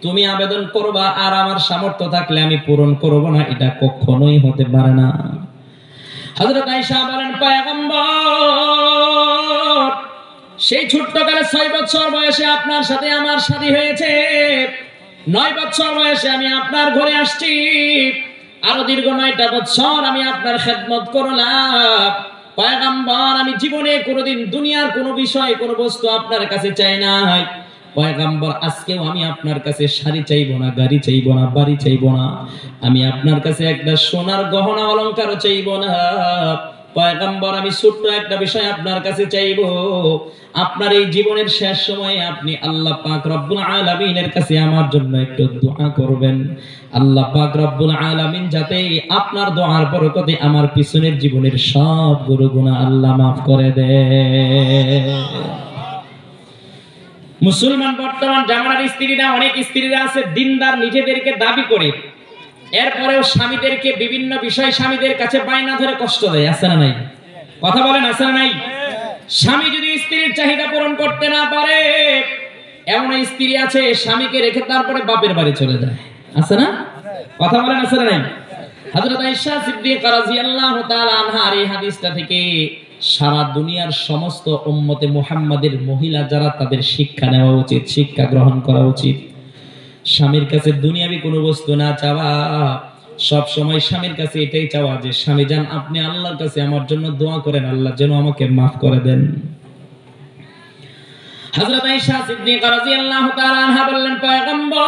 তুমি আবেদন করবা আর আমার সামর্থ্য থাকলে আমি পূরণ করব না, এটা কখনোই হতে পারে না। হযরত আয়েশা বলেন, পয়গম্বর, সেই ছোট্টকালে 6 বছর বয়সে আপনার সাথে আমার শাদী হয়েছে, 9 বছর বয়সে আমি আপনার ঘরে আসছি, আরো দীর্ঘ 9টা বছর আমি আপনার খেদমত করলাম। পয়গম্বর, আমি জীবনে কোনোদিন দুনিয়ার কোনো বিষয়, কোনো বস্তু আপনার কাছে চাই নাই, পয়গম্বর আজকেও আমি আপনার কাছে শাড়ি চাইবো না, গাড়ি চাইবো না, বাড়ি চাইবো না, আমি আপনার কাছে একটা সোনার গহনা অলংকারও চাইবো না। পয়গম্বর আমি ছোট্ট একটা বিষয় আপনার কাছে চাইবো, আপনার এই জীবনের শেষ সময়ে আপনি আল্লাহ পাক রব্বুল আলামিনের কাছে আমার জন্য একটু দোয়া করবেন। আল্লাহ পাক রব্বুল আলামিন যাতে আপনার দোয়ার বরকতে আমার পিছনের জীবনের সব গুনাহ আল্লাহ মাফ করে দেয়। মুসলমান বর্তমান জামানার স্ত্রীরা, অনেক স্ত্রীরা আছে দিনদার নিজেদেরকে দাবি করে, এরপরেও স্বামীদেরকে বিভিন্ন বিষয় স্বামীদের কাছে বায়না ধরে কষ্ট দেয়। আছে না নাই? কথা বলেন, আছে না নাই? স্বামী যদি স্ত্রীর চাহিদা পূরণ করতে না পারে, এমন স্ত্রী আছে স্বামীকে রেখে তারপরে বাপের বাড়ি চলে যায়। আছে না? কথা বলেন, আছে না নাই? হযরত আয়েশা সিদ্দিকা রাদিয়াল্লাহু তাআলা আনহার এই হাদিসটা থেকে সারা দুনিয়ার সমস্ত উম্মতে মুহাম্মাদের মহিলা যারা, তাদের শিক্ষা নেওয়া উচিত, শিক্ষা গ্রহণ করা উচিত। স্বামীর কাছে দুনিয়াবি কোনো বস্তু না চাওয়া, সব সময় স্বামীর কাছে এটাই চাওয়া যে স্বামী জান আপনি আল্লাহর কাছে আমার জন্য দোয়া করেন, আল্লাহ যেন আমাকে মাফ করে দেন। হযরত আয়েশা সিদ্দিকা রাদিয়াল্লাহু তাআলা আনহা বললেন, পয়গম্বর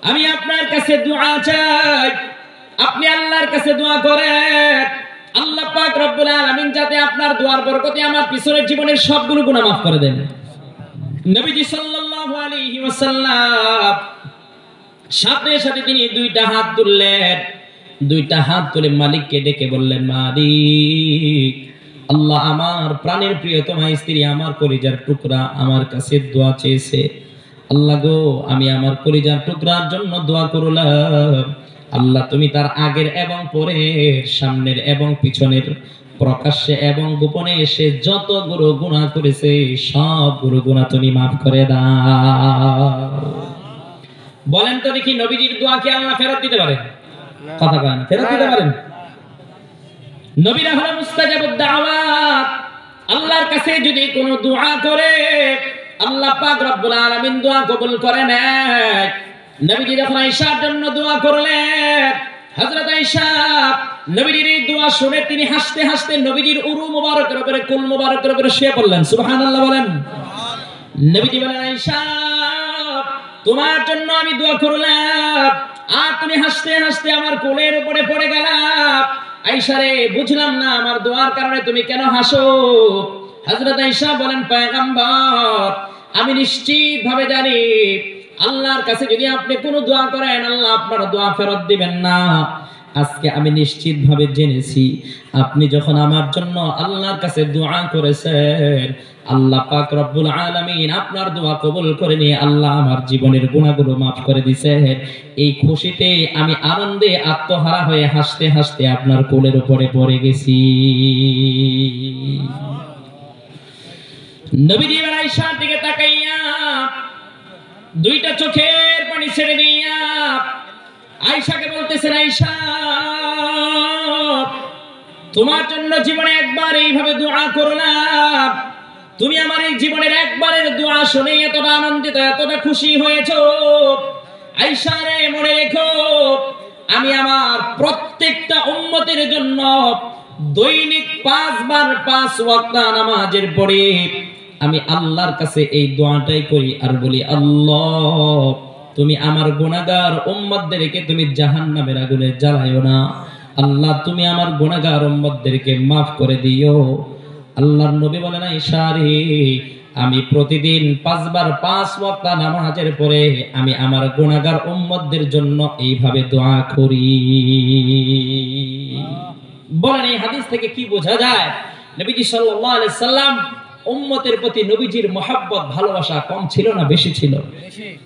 আমি আপনার কাছে দোয়া চাই, আপনি আল্লাহর কাছে দোয়া করেন, আল্লাহ পাক রব্বুল আলামিন যাতে আপনার দোয়ার বরকতে আমার পিছনের জীবনের সবগুলো গুনাহ মাফ করে দেন। নবীজি সাল্লাল্লাহু আলাইহি ওয়াসাল্লাম সাথে সাথে তিনি দুইটা হাত তুললেন, দুইটা হাত তুলে মালিককে ডেকে বললেন, মালিক আল্লাহ আমার প্রাণের প্রিয়তমা স্ত্রী, আমার কলিজার টুকরা আমার কাছে দোয়া চেয়েছে। আল্লাহ গো, আমি আমার কলিজার টুকরার জন্য দোয়া করলাম, আল্লাহ তুমি তার আগের এবং পরের, সামনের এবং পিছনের, প্রকাশ্যে এবং গোপনে এসে যত গুনাহ করেছে সব গুনাহ তুমি মাফ করে দাও। বলেন তো দেখি, নবীজির দোয়া কি আল্লাহ ফেরত দিতে পারেন? কথা বলেন, ফেরত দিতে পারেন? নবীরা হলো মুস্তাজাবুদ দাওয়াত। আল্লাহর কাছে যদি কোনো দোয়া করে আল্লাহ পাক রব্বুল আলামিন দোয়া কবুল করে নেয়। নবীজি যখন আয়েশার জন্য দোয়া করলেন, হযরত আয়েশা নবীজির এই দোয়া শুনে তিনি হাসতে হাসতে নবীজির উরু মুবারকের উপরে, কুল মুবারকের উপরে শুয়ে পড়লেন। সুবহানাল্লাহ বলেন। নবীজি বলেন, আয়েশা তোমার জন্য আমি দোয়া করলাম আর তুমি হাসতে হাসতে আমার কোলের উপরে পড়ে গেলা। আয়েশা রে, বুঝলাম না আমার দোয়ার কারণে তুমি কেন হাসো? হযরত আয়েশা বলেন, পয়গম্বর আমি নিশ্চিত ভাবে জানি আল্লাহর কাছে যদি আপনি কোনো দোয়া করেন আল্লাহ আপনার দোয়া ফেরত দিবেন না। আজকে আমি নিশ্চিত ভাবে জেনেছি আপনি যখন আমার জন্য আল্লাহর কাছে দোয়া করেছেন, আল্লাহ পাক রব্বুল আলামিন আপনার দোয়া কবুল করে নিয়ে আল্লাহ আমার জীবনের গুনাহগুলো মাফ করে দিয়েছেন। এই খুশিতে আমি আনন্দে আত্মহারা হয়ে হাসতে হাসতে আপনার কোলের উপরে পড়ে গেছি। নবীজি আয়েশার দিকে তাকাইয়া দুইটা চোখের পানি ছেড়ে দিয়া আয়েশাকে বলতেছেন, আয়েশা তোমার জন্য জীবনে একবার এইভাবে দোয়া করলাম, তুমি আমার এই জীবনের একবারের দোয়া শুনে এতটা আনন্দিত, এতটা খুশি হয়েছো। আয়েশা রে, মনে রেখো আমি আমার প্রত্যেকটা উম্মতের জন্য দৈনিক 5 বার 5 ওয়াক্ত নামাজের পরে আমি আল্লাহর কাছে এই দোয়াটাই করি আর বলি, আল্লাহ তুমি আমার গুনাহগার উম্মতদেরকে তুমি জাহান্নামের আগুনে জ্বালায়ো না। আল্লাহ তুমি আমার গুনাহগার উম্মতদেরকে মাফ করে দিও। আল্লাহর নবী বলেন, আয়েশা রে, আমি প্রতিদিন 5 বার 5 ওয়াক্ত নামাজের পরে আমি আমার গুনাহগার উম্মতদের জন্য এইভাবে দোয়া করি। বলেন এই হাদিস থেকে কি বোঝা যায়? নবীজি সাল্লাল্লাহু আলাইহি সাল্লাম উম্মতের প্রতি নবীজির মহব্বত, ভালোবাসা কম ছিল না বেশি ছিল?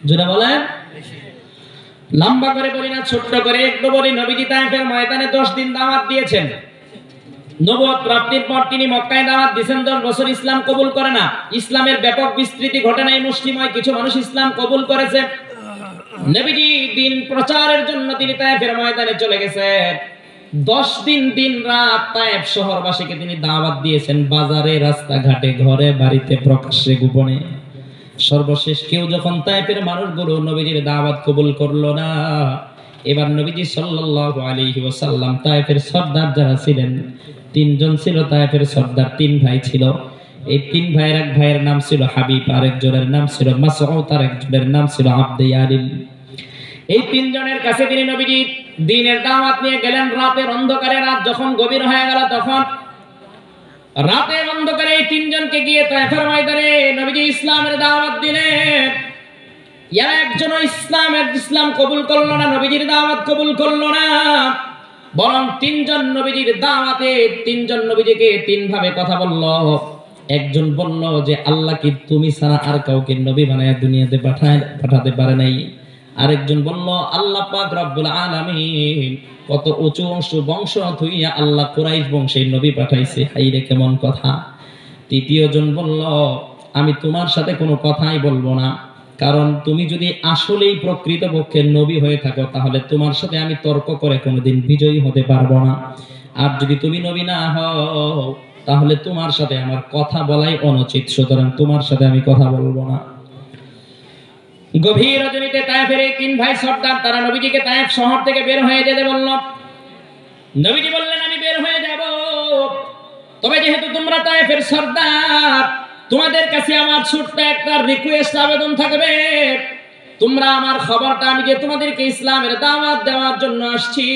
জোরে বলেন। লম্বা করে বলি না, ছোট্ট করে একটু বলি। নবীজি তায়েফের ময়দানে 10 দিন দাওয়াত দিয়েছেন। নবুয়ত প্রাপ্তির পর তিনি মক্কায় দাওয়াত দিয়েছেন। 10 বছর ইসলাম কবুল করে না। ইসলামের ব্যাপক বিস্তৃতি ঘটে নাই, মুসলিময় কিছু মানুষ ইসলাম কবুল করেছে। নবীজি দিন প্রচারের জন্য তিনি তায়েফের ময়দানে চলে গেছেন। 10 দিন দিন রাত তায়েফ শহরবাসীকে তিনি দাওয়াত দিয়েছেন, বাজারে, রাস্তাঘাটে, ঘরে বাড়িতে, প্রকাশ্যে গোপনে। সর্বশেষ কেউ যখন তায়েফের মানুষগুলো নবীজির দাওয়াত কবুল করলো না, এবার নবীজি সাল্লাল্লাহু আলাইহি ওয়াসাল্লাম তায়েফের সর্দার যারা ছিলেন, 3 জন ছিল তায়েফের সর্দার, 3 ভাই ছিল। এই তিন ভাইয়ের এক ভাইয়ের নাম ছিল হাবিব, আরেকজনের নাম ছিল মাসউদ, আরেকজনের নাম ছিল আব্দুল। এই তিনজনের কাছে তিনি নবীজি দ্বীনের দাওয়াত নিয়ে গেলেন। রাতের অন্ধকারে, রাত যখন গভীর হয়ে গেল তখন রাতের অন্ধকারে এই তিনজনকে গিয়ে তায়েফের ময়দানে নবীজি ইসলামের দাওয়াত দিলেন। এরা একজনও ইসলাম কবুল করলো না, নবীজির দাওয়াত কবুল করলো না, বরং তিনজন নবীজির দাওয়াতে তিনজন নবীজিকে তিন ভাবে কথা বলল। একজন বলল যে আল্লাহ কি তুমি ছাড়া আর কাউকে নবী বানায়া দুনিয়াতে পাঠাতে পারে নাই। আরেকজন বলল আল্লাহ পাক রব্বুল আলামিন কত উঁচু বংশ থুইয়া আল্লাহ কুরাইশ বংশের নবী পাঠাইছে, হাইরে কেমন কথা। তৃতীয় জন বলল আমি তোমার সাথে কোনো কথাই বলবো না, কারণ তুমি যদি আসলেই প্রকৃতপক্ষে নবী হয়ে থাকো তাহলে তোমার সাথে আমি তর্ক করে কোনোদিন বিজয়ী হতে পারবো না, আর যদি তুমি নবী না হও তাহলে তোমার সাথে আমার কথা বলাই অনুচিত, সুতরাং তোমার সাথে আমি কথা বলবো না। গভীর রজনীতে তায়েফের এই তিন ভাই সর্দার তারা নবীজিকে তায়েফ শহর থেকে বের হয়ে যেতে বলল। নবীজি বললেন আমি বের হয়ে যাব, তবে যেহেতু তোমরা তায়েফের সর্দার, তোমাদের কাছে আমার ছোট্ট একটা রিকোয়েস্ট আবেদন থাকবে। তোমরা আমার খবরটা, আমি যে তোমাদেরকে ইসলামের দাওয়াত দেওয়ার জন্য আসছি,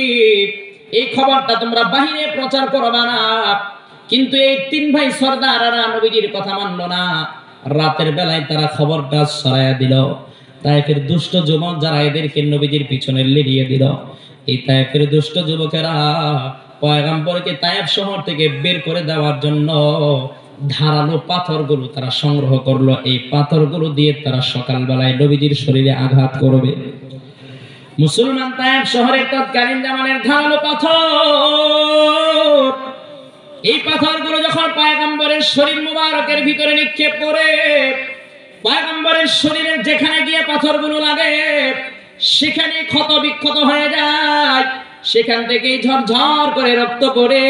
এই খবরটা তোমরা বাহিরে প্রচার করবা না। কিন্তু এই তিন ভাই সর্দাররা নবীজির কথা মানলো না। রাতের বেলায় তারা খবরটা ছড়াইয়া দিল। তায়েফের দুষ্ট যুবক যারা এদেরকে নবীজির পিছনে লেলিয়ে দিল, এই তায়েফের দুষ্ট যুবকেরা পয়গম্বরকে তায়েফ শহর থেকে বের করে দেওয়ার জন্য ধারালো পাথরগুলো তারা সংগ্রহ করলো। এই পাথরগুলো দিয়ে তারা সকালবেলায় নবীজির শরীরে আঘাত করবে। মুসলমান তায়েফ শহরের তৎকালীন জামানের ধারালো পাথর, এই পাথরগুলো যখন পয়গম্বরের শরীর মুবারকের ভিতরে নিক্ষেপ করে, পয়গম্বরের শরীরের যেখানে গিয়ে পাথরগুলো লাগে সেখানে ক্ষত বিক্ষত হয়ে যায়, সেখান থেকেই ঝরঝর করে রক্ত পড়ে।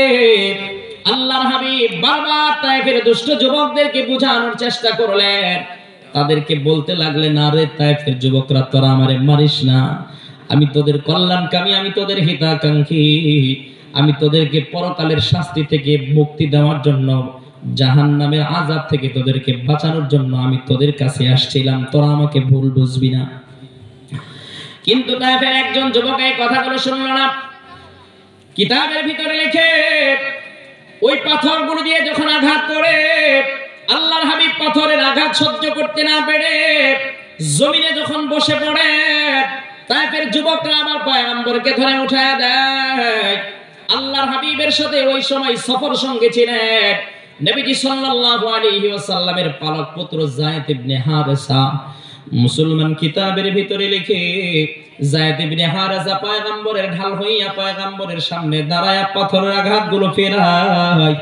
আল্লাহর হাবিব বারবার তায়েফের দুষ্ট যুবকদেরকে বোঝানোর চেষ্টা করলেন। তাদেরকে বলতে লাগলেন আরে তায়েফের যুবকরা তোরা আমারে মারিস না, আমি তোদের কল্যাণকামী, আমি তোদের হিতাকাঙ্ক্ষী, আমি তোদেরকে পরকালের শাস্তি থেকে মুক্তি দেওয়ার জন্য, জাহান্নামের আযাব থেকে তোদেরকে বাঁচানোর জন্য আমি তোদের কাছে আসছিলাম, তোরা আমাকে ভুল বুঝবি না। কিন্তু তায়েফের একজন যুবক এই কথাগুলো শুনল না। কিতাবের ভিতরে লিখে ওই পাথরগুলো দিয়ে যখন আঘাত করে, আল্লাহর হাবিব পাথরের আঘাত সহ্য করতে না পেরে জমিনে যখন বসে পড়ে, তায়েফের যুবকরা আবার পয়গম্বরকে ধরে উঠায় দেয়। আল্লাহর হাবিবের সাথে ওই সময় সফর সঙ্গে ছিলেন নবীজি সাল্লাল্লাহু আলাইহি ওয়াসাল্লামের পালক পুত্র যায়েদ ইবনে হারেসা। মুসলমান কিতাবের ভিতরে লিখে যায়েদ ইবনে হারেসা পয়গম্বরের ঢাল হইয়া পয়গম্বরের সামনে দাঁড়ায়া পাথরের আঘাতগুলো ফেরায়।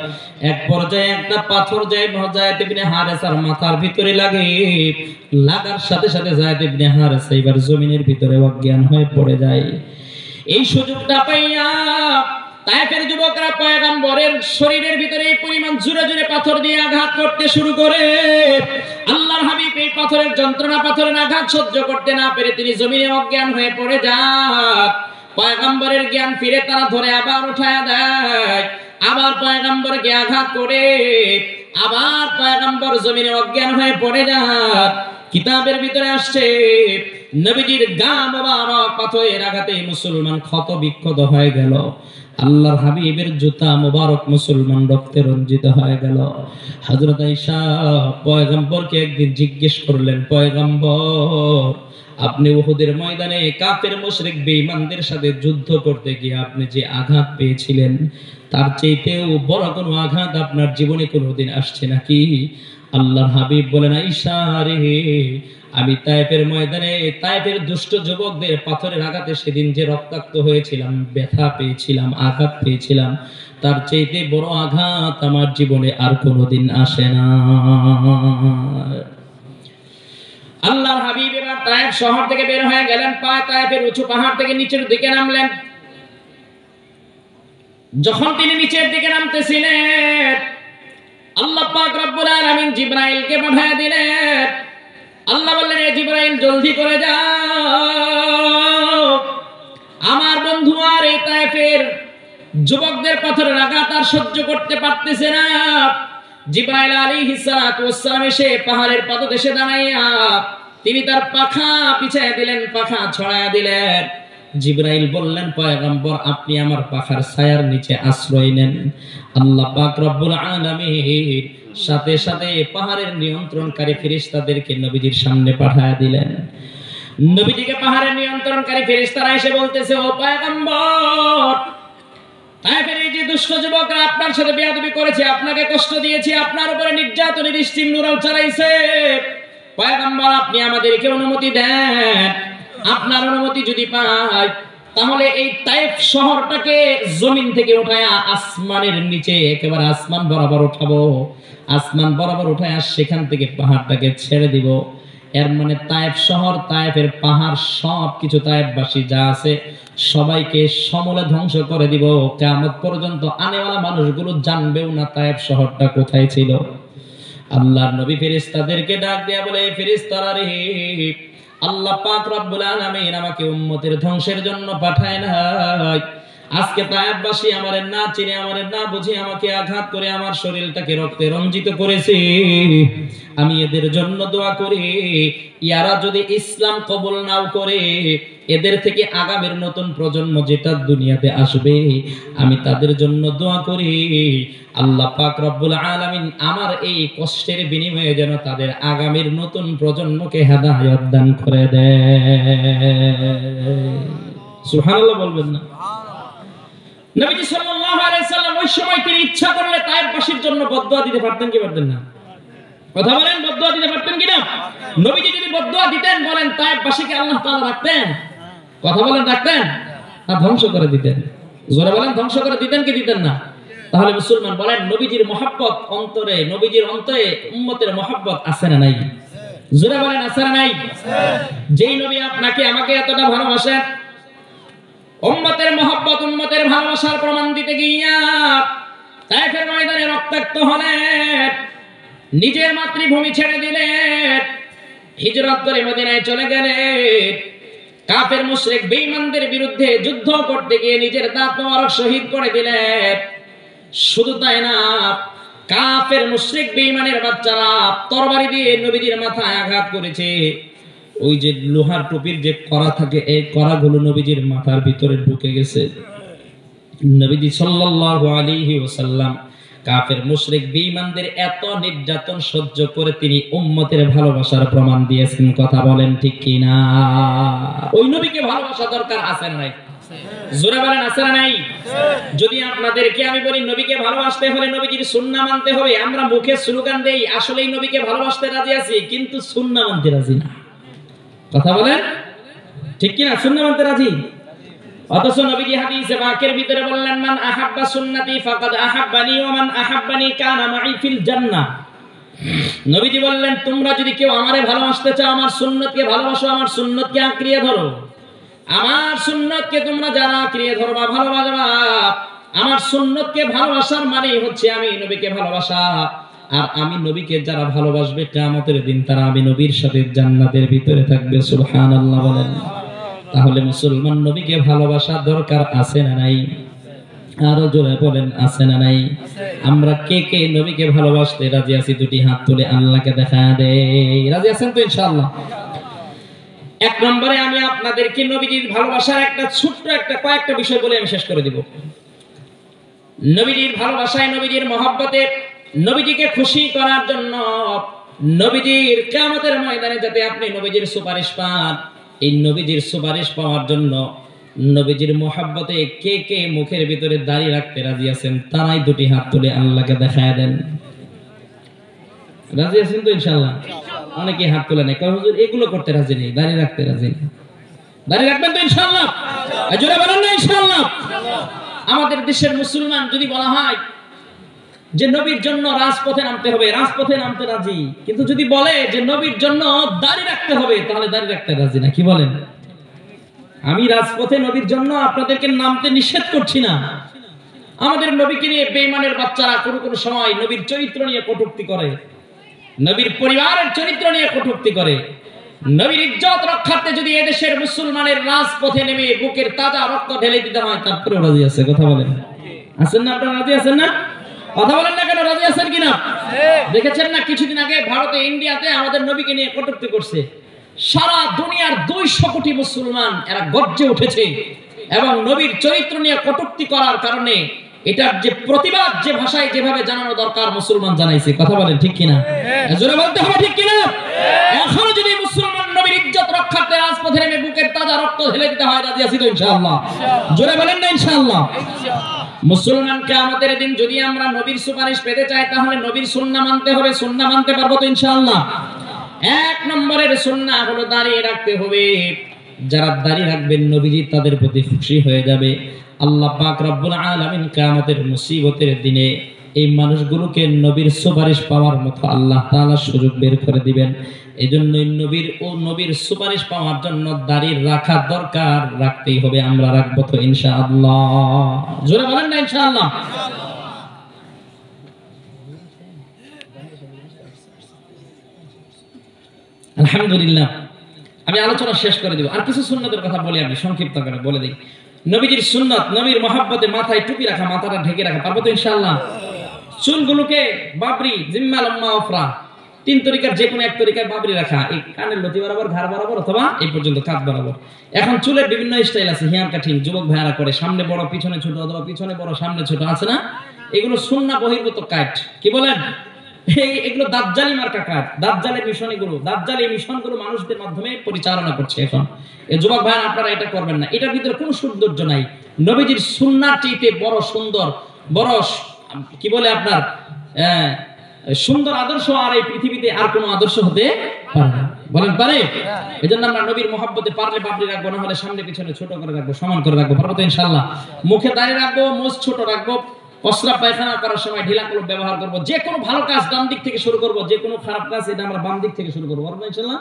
এক পর্যায়ে একটা পাথর যায়েদ ইবনে হারেসার মাথার ভিতরে লাগে, লাগার সাথে সাথে যায়েদ ইবনে হারেসা এবার জমিনের ভিতরে অজ্ঞান হয়ে পড়ে যায়। এই সুযোগটা পাইয়া তায়েফের যুবকরা পয়গম্বরের শরীরের ভিতরে এই পরিমাণ জোরে জোরে পাথর দিয়ে আঘাত করতে শুরু করে। আল্লাহর হাবিব এই পাথরের যন্ত্রণা, পাথরের আঘাত সহ্য করতে না পেরে তিনি জমিনে অজ্ঞান হয়ে পড়ে যান। পয়গম্বরের জ্ঞান ফিরে তারা ধরে আবার উঠায় দেয়, আবার পয়গম্বরকে আঘাত করে, আবার পয়গম্বর জমিনে অজ্ঞান হয়ে পড়ে যান। কিতাবের ভিতরে আসছে নবীজির গা মোবারক পাথরের আঘাতে মুসলমান ক্ষত বিক্ষত হয়ে গেল। আল্লাহর হাবিবের জুতা মোবারক মুসলমান রক্তে রঞ্জিত হয়ে গেল। হযরত আয়েশা পয়গম্বরকে একদিন জিজ্ঞেস করলেন, পয়গম্বর আপনি উহুদের ময়দানে কাফের মুশরিক বেঈমানদের সাথে যুদ্ধ করতে গিয়ে আপনি যে আঘাত পেয়েছিলেন তার চাইতেও বড় কোনো আঘাত আপনার জীবনে কোনোদিন আসছে নাকি? আল্লাহর হাবিব বলেন, আয়েশা রে, আমি তায়েফের ময়দানে তায়েফের দুষ্ট যুবকদের পাথরের আঘাতে সেদিন যে রক্তাক্ত হয়েছিলাম, ব্যথা পেয়েছিলাম, আঘাত পেয়েছিলাম, তার চাইতে বড় আঘাত আমার জীবনে আর কোনোদিন আসে না। আল্লাহর হাবিব এবার তায়েফ শহর থেকে বের হয়ে গেলেন, তায়েফের উঁচু পাহাড় থেকে নিচের দিকে নামলেন। যখন তিনি নিচের দিকে নামতেছিলেন, আল্লাহ পাক রব্বুল আলামিন জিবরাইলকে পাঠিয়ে দিলেন। আল্লাহ বললেন, এ জিবরাইল জলদি করে যাও, আমার বন্ধু আর এই তায়েফের যুবকদের পাথরের আঘাত আর সহ্য করতে পারতেছে না, জিবরাইল আলাইহিস সালাতু ওয়াস সালাম এসে পাহাড়ের পাদদেশে দাঁড়াইয়া তিনি তার পাখা পিছায়া দিলেন, পাখা ছড়ায়া দিলেন। জিবরাইল বললেন, পয়গম্বর আপনি আমার পাখার ছায়ার নিচে আশ্রয় নেন। আল্লাহ পাক রব্বুল আলামিন সাথে সাথে পাহাড়ের নিয়ন্ত্রণকারী ফেরেশতাদেরকে নবীজির সামনে পাঠায়া দিলেন। নবীজিকে পাহাড়ের নিয়ন্ত্রণকারী ফেরেশতারা এসে বলতেছে, ও পয়গম্বর, তায়েফের এই যে দুষ্ট যুবকরা আপনার সাথে বেয়াদবি করেছে, আপনাকে কষ্ট দিয়েছে, আপনার উপরে নির্যাতনের স্টিম নুরাল চালাইছে, পয়গম্বর আপনি আমাদেরকে অনুমতি দেন। আপনার অনুমতি যদি পাই তাহলে এই তায়েফ শহরটাকে জমিন থেকে উঠায়া আসমানের নিচে একেবারে আসমান বরাবর উঠাবো, আসমান বরাবর উঠায়া সেখান থেকে পাহাড়টাকে ছেড়ে দিব। এর মানে তায়েফ শহর, তায়েফের পাহাড়, সবকিছু তায়েফবাসী যা আছে সবাইকে সমূলে ধ্বংস করে দিব। কিয়ামত পর্যন্ত আনেওয়ালা মানুষগুলো জানবেও না তায়েফ শহরটা কোথায় ছিল। আল্লাহর নবী ফেরেশতাদেরকে ডাক দেয়া বলে, ফেরেশতারা রে, আল্লাহ পাক রব্বুল আলামিন আমাকে উম্মতের ধ্বংসের জন্য পাঠায় নাই। আজকে তায়েফবাসী আমারে না চিনে, আমারে না বুঝে আমাকে আঘাত করে আমার শরীরটাকে রক্তে রঞ্জিত করেছে। আমি এদের জন্য দোয়া করি, ইয়ারা যদি ইসলাম কবুল নাও করে, এদের থেকে আগামীর নতুন প্রজন্ম যেটা দুনিয়াতে আসবে, আমি তাদের জন্য দোয়া করি আল্লাহ পাক রব্বুল আলামিন আমার এই কষ্টের বিনিময়ে যেন তাদের আগামীর নতুন প্রজন্মকে হেদায়েত দান করে দেয়। সুবহানাল্লাহ বলবেন না? নবীজি সাল্লাল্লাহু আলাইহি সাল্লাম ওই সময় তিনি ইচ্ছা করলে তায়েফবাসীর জন্য বদদুয়া দিতে পারতেন কি পারতেন না? কথা বলেন, বদদুয়া দিতে পারতেন কি না? নবীজি যদি বদদুয়া দিতেন, বলেন তায়েফবাসীকে আল্লাহ তাআলা রাখতেন? কথা বলেন, রাখতেন না ধ্বংস করে দিতেন? জোরে বলেন, ধ্বংস করে দিতেন কি দিতেন না? তাহলে মুসলমান বলেন, নবীজির মহব্বত অন্তরে, নবীজির অন্তরে উম্মতের মহব্বত আছে না নাই? জোরে বলেন, আছে না নাই? যেই নবী আপনাকে আমাকে এতটা ভালোবাসেন, উম্মতের মহব্বত, উম্মতের ভালোবাসার প্রমাণ দিতে গিয়া তায়েফের ময়দানে রক্তাক্ত হলেন, নিজের মাতৃভূমি ছেড়ে দিলেন, হিজরত করে মদিনায় চলে গেলেন, কাফের মুশরিক বেঈমানদের বিরুদ্ধে যুদ্ধ করতে গিয়ে নিজের দাঁত মোবারক শহীদ করে দিলেন। শুধু তাই না, কাফের মুশরিক বেঈমানের বাচ্চারা তরবারি দিয়ে নবীজির মাথায় আঘাত করেছে। ওই যে লোহার টুপির যে কড়া থাকে, এই কড়াগুলো নবীজির মাথার ভিতরে ঢুকে গেছে। নবীজি সাল্লাল্লাহু আলাইহি ওয়াসাল্লাম কাফের মুশরিক বেঈমানদের এত নির্যাতন সহ্য করে তিনি উম্মতের ভালোবাসার প্রমাণ দিয়েছেন। কথা বলেন ঠিক কি না? ওই নবীকে ভালোবাসা দরকার আছে না নাই? জোরে বলেন, আছে না নাই? যদি আপনাদেরকে আমি বলি নবীকে ভালোবাসতে হলে নবীজির সুন্নাহ মানতে হবে, আমরা মুখে স্লোগান দেই, আসলেই নবীকে ভালোবাসতে রাজি আছি কিন্তু সুন্নাহ মানতে রাজি না। কথা বলেন ঠিক কি না? সুন্নাহ মানতে রাজি, অথচ নবীজি হাদিসে পাকের ভিতরে বললেন, মান আহাব্বা সুন্নতি ফাকাদ আহাব্বানি ওয়া মান আহাব্বানি কানা মাই ফিল জান্নাহ। নবীজি বললেন, তোমরা যদি কেউ আমারে ভালোবাসতে চাও, আমার সুন্নতকে ভালোবাসো, আমার সুন্নতকে আঁকড়িয়ে ধরো। আমার সুন্নতকে তোমরা যারা আঁকড়িয়ে ধরবা, ভালোবাসবা, আমার সুন্নতকে ভালোবাসার মানেই হচ্ছে আমি নবীকে ভালোবাসা। আর আমি নবীকে যারা ভালোবাসবে, কিয়ামতের দিন তারা আমি নবীর সাথে জান্নাতের ভিতরে থাকবে। সুবহানাল্লাহ বলেন। তাহলে মুসলমান নবীকে ভালোবাসা দরকার আছে না নাই? আরো জোরে বলেন, আছে না নাই? আমরা কে কে নবীকে ভালোবাসতে রাজি আছি? দুটি হাত তুলে আল্লাহকে দেখা দেই। রাজি আছেন তো ইনশাআল্লাহ? এক নম্বরে আমি আপনাদেরকে নবীজির ভালোবাসার একটা ছোট্ট কয়েকটা বিষয় বলে আমি শেষ করে দিব। নবীজির ভালোবাসায়, নবীজির মহব্বতে, নবীজিকে খুশি করার জন্য, নবীজির কিয়ামতের ময়দানে যাতে আপনি নবীজির সুপারিশ পান, এই নবীজির সুপারিশ পাওয়ার জন্য, নবীজির মহব্বতে কে কে মুখের ভিতরে দাড়ি রাখতে রাজি আছেন? তারাই দুটি হাত তুলে আল্লাহকে দেখায় দেন। রাজি আছেন তো ইনশাআল্লাহ? অনেকে হাত তুলে নেই, কয় হুজুর এগুলো করতে রাজি নেই, দাড়ি রাখতে রাজি নেই। দাড়ি রাখবেন তো ইনশাআল্লাহ? জোরে বলেন না ইনশাআল্লাহ? আমাদের দেশের মুসলমান যদি বলা হয় যে নবীর জন্য রাজপথে নামতে হবে, রাজপথে নামতে রাজি, কিন্তু যদি বলে যে নবীর জন্য দাড়ি রাখতে হবে, তাহলে দাড়ি রাখতে রাজি না। কি বলেন? আমি রাজপথে নবীর জন্য আপনাদেরকে নামতে নিষেধ করছি না। আমাদের নবীকে নিয়ে বেঈমানের বাচ্চারা কোনো সময় নবীর চরিত্র নিয়ে কটূক্তি করে, নবীর পরিবারের চরিত্র নিয়ে কটূক্তি করে। নবীর ইজ্জত রক্ষার্থে যদি এদেশের মুসলমানের রাজপথে নেমে বুকের তাজা রক্ত ঢেলে দিতে হয়, তারপরে রাজি আছে। কথা বলেন, আছেন না আপনারা? রাজি আছেন না? কথা বলেন না কেন, রাজি আছেন কিনা? দেখেছেন না কিছুদিন আগে ভারতে ইন্ডিয়াতে আমাদের নবীকে নিয়ে কটূক্তি করছে, সারা দুনিয়ার 200 কোটি মুসলমান এরা গর্জে উঠেছে এবং নবীর চরিত্র নিয়ে কটূক্তি করার কারণে এটার যে প্রতিবাদ যে ভাষায় যেভাবে জানানো দরকার মুসলমান জানাইছে। কথা বলেন ঠিক কিনা? জোরে বলতে হবে ঠিক কিনা? এখনো যদি মুসলমান নবীর ইজ্জত রক্ষার্থে রাজপথে নেমে বুকের তাজা রক্ত ঢেলে দিতে হয়, রাজি আছি তো ইনশাআল্লাহ? জোরে বলেন না ইনশাআল্লাহ? মুসলমানকে আমাদের দিন যদি আমরা নবীর সুপারিশ পেতে চাই তাহলে নবীর সুন্নাহ মানতে হবে। সুন্নাহ মানতে পারবো তো ইনশাআল্লাহ? এক নম্বরের সুন্নাহ হলো দাঁড়িয়ে রাখতে হবে। যারা দাঁড়িয়ে রাখবেন নবীজি তাদের প্রতি খুশি হয়ে যাবে। আল্লাহ পাক রব্বুল আলামিন কিয়ামতের মুসিবতের দিনে এই মানুষগুলোকে নবীর সুপারিশ পাওয়ার মতো আল্লাহ তাআলা সুযোগ বের করে দিবেন। এজন্যই নবীর সুপারিশ পাওয়ার জন্য দাঁড়িয়ে রাখা দরকার, রাখতেই হবে। আমরা রাখবো তো ইনশাআল্লাহ? জোরে বলেন না ইনশাআল্লাহ? আলহামদুলিল্লাহ, আমি আলোচনা শেষ করে দিব। আর কিছু সুন্নতের কথা বলি, আমি সংক্ষিপ্ত করে বলে দিই। নবীজির সুন্নত, নবীর মহব্বতে মাথায় টুপি রাখা, মাথাটা ঢেকে রাখা, পারবো তো ইনশাআল্লাহ? চুলগুলোকে বাবরি, জিম্মা, লম্মা, ওফরা, 3 তরিকার যে কোনো এক তরিকার বাবরি রাখা, এই কানের লতি বরাবর, ঘাড় বরাবর অথবা এই পর্যন্ত কাঁধ বরাবর। এখন চুলের বিভিন্ন স্টাইল আছে, হেয়ার কাটিং যুবক ভাইয়ারা করে, সামনে বড় পিছনে ছোট, অথবা পিছনে বড় সামনে ছোট, আছে না? এগুলো সুন্নাহ বহির্ভূত কাট, কি বলেন? এগুলো দাজ্জালি মার্কা কাট, দাজ্জালের মিশন। এগুলো দাজ্জালি মিশনগুলো মানুষদের মাধ্যমে পরিচালনা করছে এখন। এই যুবক ভাই আপনারা এটা করবেন না, এটার ভিতরে কোনো সৌন্দর্য নাই। নবীজির সুন্নাহর চাইতে বড় সুন্দর, বড় কি বলে আপনার সুন্দর আদর্শ আর এই পৃথিবীতে আর কোনো আদর্শ হতে পারে না। বলেন পারে? এজন্য আমরা নবীর মহব্বতে পারলে বাবরি রাখবো, না হলে সামনে পিছনে ছোট করে রাখবো, সমান করে রাখবো, পারবো তো ইনশাআল্লাহ? মুখে দাঁড়িয়ে রাখবো, মুখ ছোট রাখবো, প্রস্রাব পায়খানা করার সময় ঢিলা কলপ ব্যবহার করব। যে কোনো ভালো কাজ ডান দিক থেকে শুরু করব, যে কোনো খারাপ কাজ এটা আমরা বাম দিক থেকে শুরু করব, পারবো ইনশাআল্লাহ?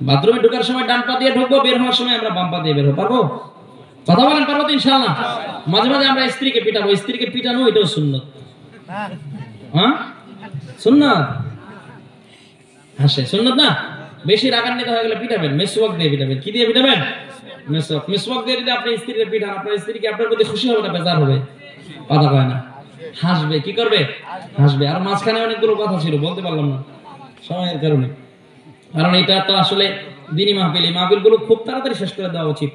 বাথরুমে ঢোকার সময় ডান পা দিয়ে ঢুকবো, বের হওয়ার সময় আমরা বাম পা দিয়ে বের হবো, পারবো? কথা বলেন, পারবো তো ইনশাআল্লাহ? মাঝে মাঝে আমরা স্ত্রীকে পিটাবো, স্ত্রীকে পিটানো এটাও সুন্নাত। হ্যাঁ সুন্নাত, হাসে সুন্নাত না? বেশি রাগান্বিত হয়ে গেলে পিটাবেন, মেসওয়াক দিয়ে পিটাবেন। কি দিয়ে পিটাবেন? মেসওয়াক। মেসওয়াক দিয়ে যদি আপনি স্ত্রীকে পিটান, আপনার স্ত্রী কি আপনার প্রতি খুশি হবে না বেজার হবে? কথা কয় না, হাসবে। কি করবে? হাসবে। আর মাঝখানে অনেকগুলো কথা ছিল, বলতে পারলাম না সময়ের কারণে, কারণ এটা তো আসলে দিনী মাহফিল, এই মাহফিলগুলো খুব তাড়াতাড়ি শেষ করে দেওয়া উচিত।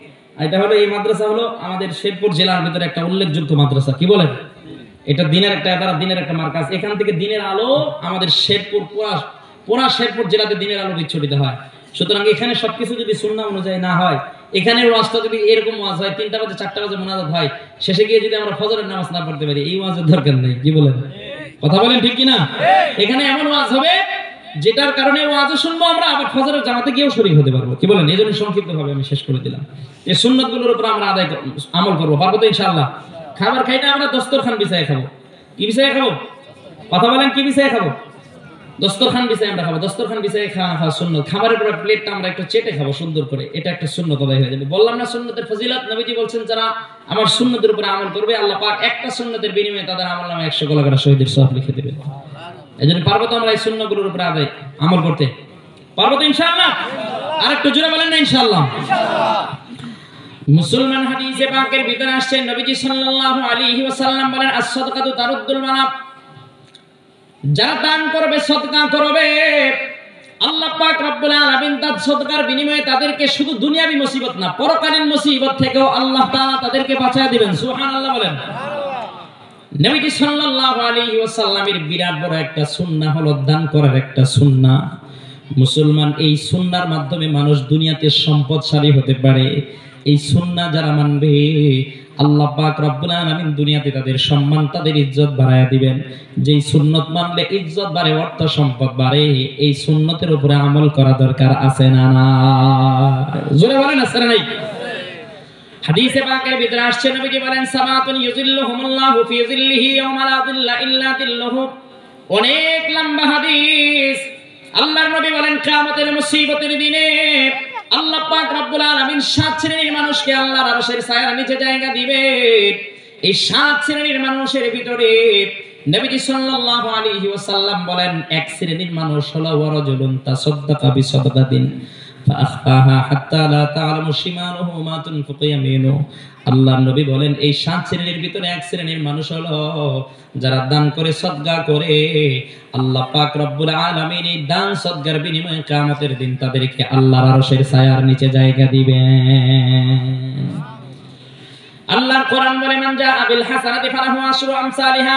এটা হলো, এই মাদ্রাসা হলো আমাদের শেরপুর জেলার ভিতরে একটা উল্লেখযোগ্য মাদ্রাসা। কি বলেন? এটা দিনের একটা মার্কাজ। এখান থেকে দিনের আলো আমাদের শেরপুর, পুরা শেরপুর জেলাতে দিনের আলো বিচ্ছুরিত হয়। সুতরাং এখানে সবকিছু যদি সুন্নাহ অনুযায়ী না হয়, এখানে ওয়াজটা যদি এরকম ওয়াজ হয় 3টা বাজে 4টা বাজে মুনাজাত হয়, শেষে গিয়ে যদি আমরা ফজরের নামাজ না পড়তে পারি, এই ওয়াজের দরকার নেই। কি বলেন? কথা বলেন ঠিক কিনা? এখানে এমন ওয়াজ হবে যেটার কারণে ওয়াজও শুনবো আমরা, আবার ফজরের জামাতে গিয়েও শরীক হতে পারবো। কি বলেন? এই জন্য সংক্ষিপ্ত ভাবে আমি শেষ করে দিলাম। এই সুন্নাতগুলোর উপর আমরা আমল করবো, পারবো তো ইনশাআল্লাহ? খাবার খাইতে আমরা দস্তরখান বিছায় খাবো। কি বিছায় খাবো? কথা বলেন, কি বিছায় খাবো? দস্তরখান বিছায় আমরা খাবো। দস্তরখান বিছায় খাওয়া সুন্নাত। খাবারের পরে প্লেটটা আমরা একটু চেটে খাবো সুন্দর করে, এটা একটা সুন্নাত আদায় হয়ে যাবে। বললাম না সুন্নাতের ফজিলত? নবীজি বলছেন যারা আমার সুন্নাতের উপরে আমল করবে, আল্লাহ পাক একটা সুন্নাতের বিনিময়ে তাদের আমলনামায় 100 গোলাকার শহীদের সওয়াব লিখে দেবেন। এজন্য পারবো তো আমরা এই সুন্নাহগুলোর উপরে আমল করতে? পারবো তো ইনশাআল্লাহ? আরেকটু জোরে বলেন না ইনশাআল্লাহ? মুসলমান হাদিসে পাকের ভিতরে আসছে, নবীজি সাল্লাল্লাহু আলাইহি ওয়াসাল্লাম বলেন, আস-সাদকাতু তারুদ্দুল বালা। যারা দান করবে, সদকা করবে, আল্লাহ পাক রব্বুল আলামিন তার সদকার বিনিময়ে তাদেরকে শুধু দুনিয়াবী মুসিবত না, পরকালীন মুসিবত থেকেও আল্লাহ তাআলা তাদেরকে বাঁচিয়ে দিবেন। সুবহানাল্লাহ বলেন। নবীজি সাল্লাল্লাহু আলাইহি ওয়াসাল্লামের বিরাট বড় একটা সুন্নাহ হলো দান করার একটা সুন্নাহ। মুসলমান এই সুন্নাহর মাধ্যমে মানুষ দুনিয়াতে সম্পদশালী হতে পারে। এই সুন্নাহ যারা মানবে, আল্লাহ পাক রব্বুল আলামিন দুনিয়াতে তাদের সম্মান, তাদের ইজ্জত বাড়ায়া দিবেন। যেই সুন্নত মানলে ইজ্জত বাড়ে, অর্থ সম্পদ বাড়ে, এই সুন্নতের উপরে আমল করা দরকার আছে না? না জোরে বলেন আছে না নাই? হাদিসে পাকের ভিতরে আসছে, নবীজি বলেন, সামাতুন ইউজিল্লুহুমুল্লাহু ফি যিল্লিহি ইয়াওমা লা যিল্লা ইল্লা যিল্লুহু। অনেক লম্বা হাদিস। আল্লাহর নবী বলেন, কিয়ামতের মুসিবতের দিনে আল্লাহ পাক রব্বুল আলামিন 7 শ্রেণীর মানুষকে আল্লাহর আরশের ছায়ার নিচে জায়গা দিবে। এই 7 শ্রেণীর মানুষের ভিতরে নবীজি সাল্লাল্লাহু আলাইহি ওয়াসাল্লাম বলেন, এক শ্রেণীর মানুষ হলো ওয়ারাজুলুন তাসাদদাকা বিসাদকাতিন। ফাআখফাহা হাত্তা লা তা'লামু শিমালুহু মা তুনফিকু ইয়ামিনুহু। আল্লাহর নবী বলেন এই 7 শ্রেণীর ভিতরে এক শ্রেণীর মানুষ হলো যারা দান করে সদকা করে, আল্লাহ পাক রব্বুল আলামিন এই দান সদকার বিনিময়ে কিয়ামতের দিন তাদেরকে আল্লাহর আরশের ছায়ার নিচে জায়গা দিবেন। আল্লাহর কোরআন বলে মান জাআ বিল হাসানাতি ফালাহু আশরু আমসালিহা।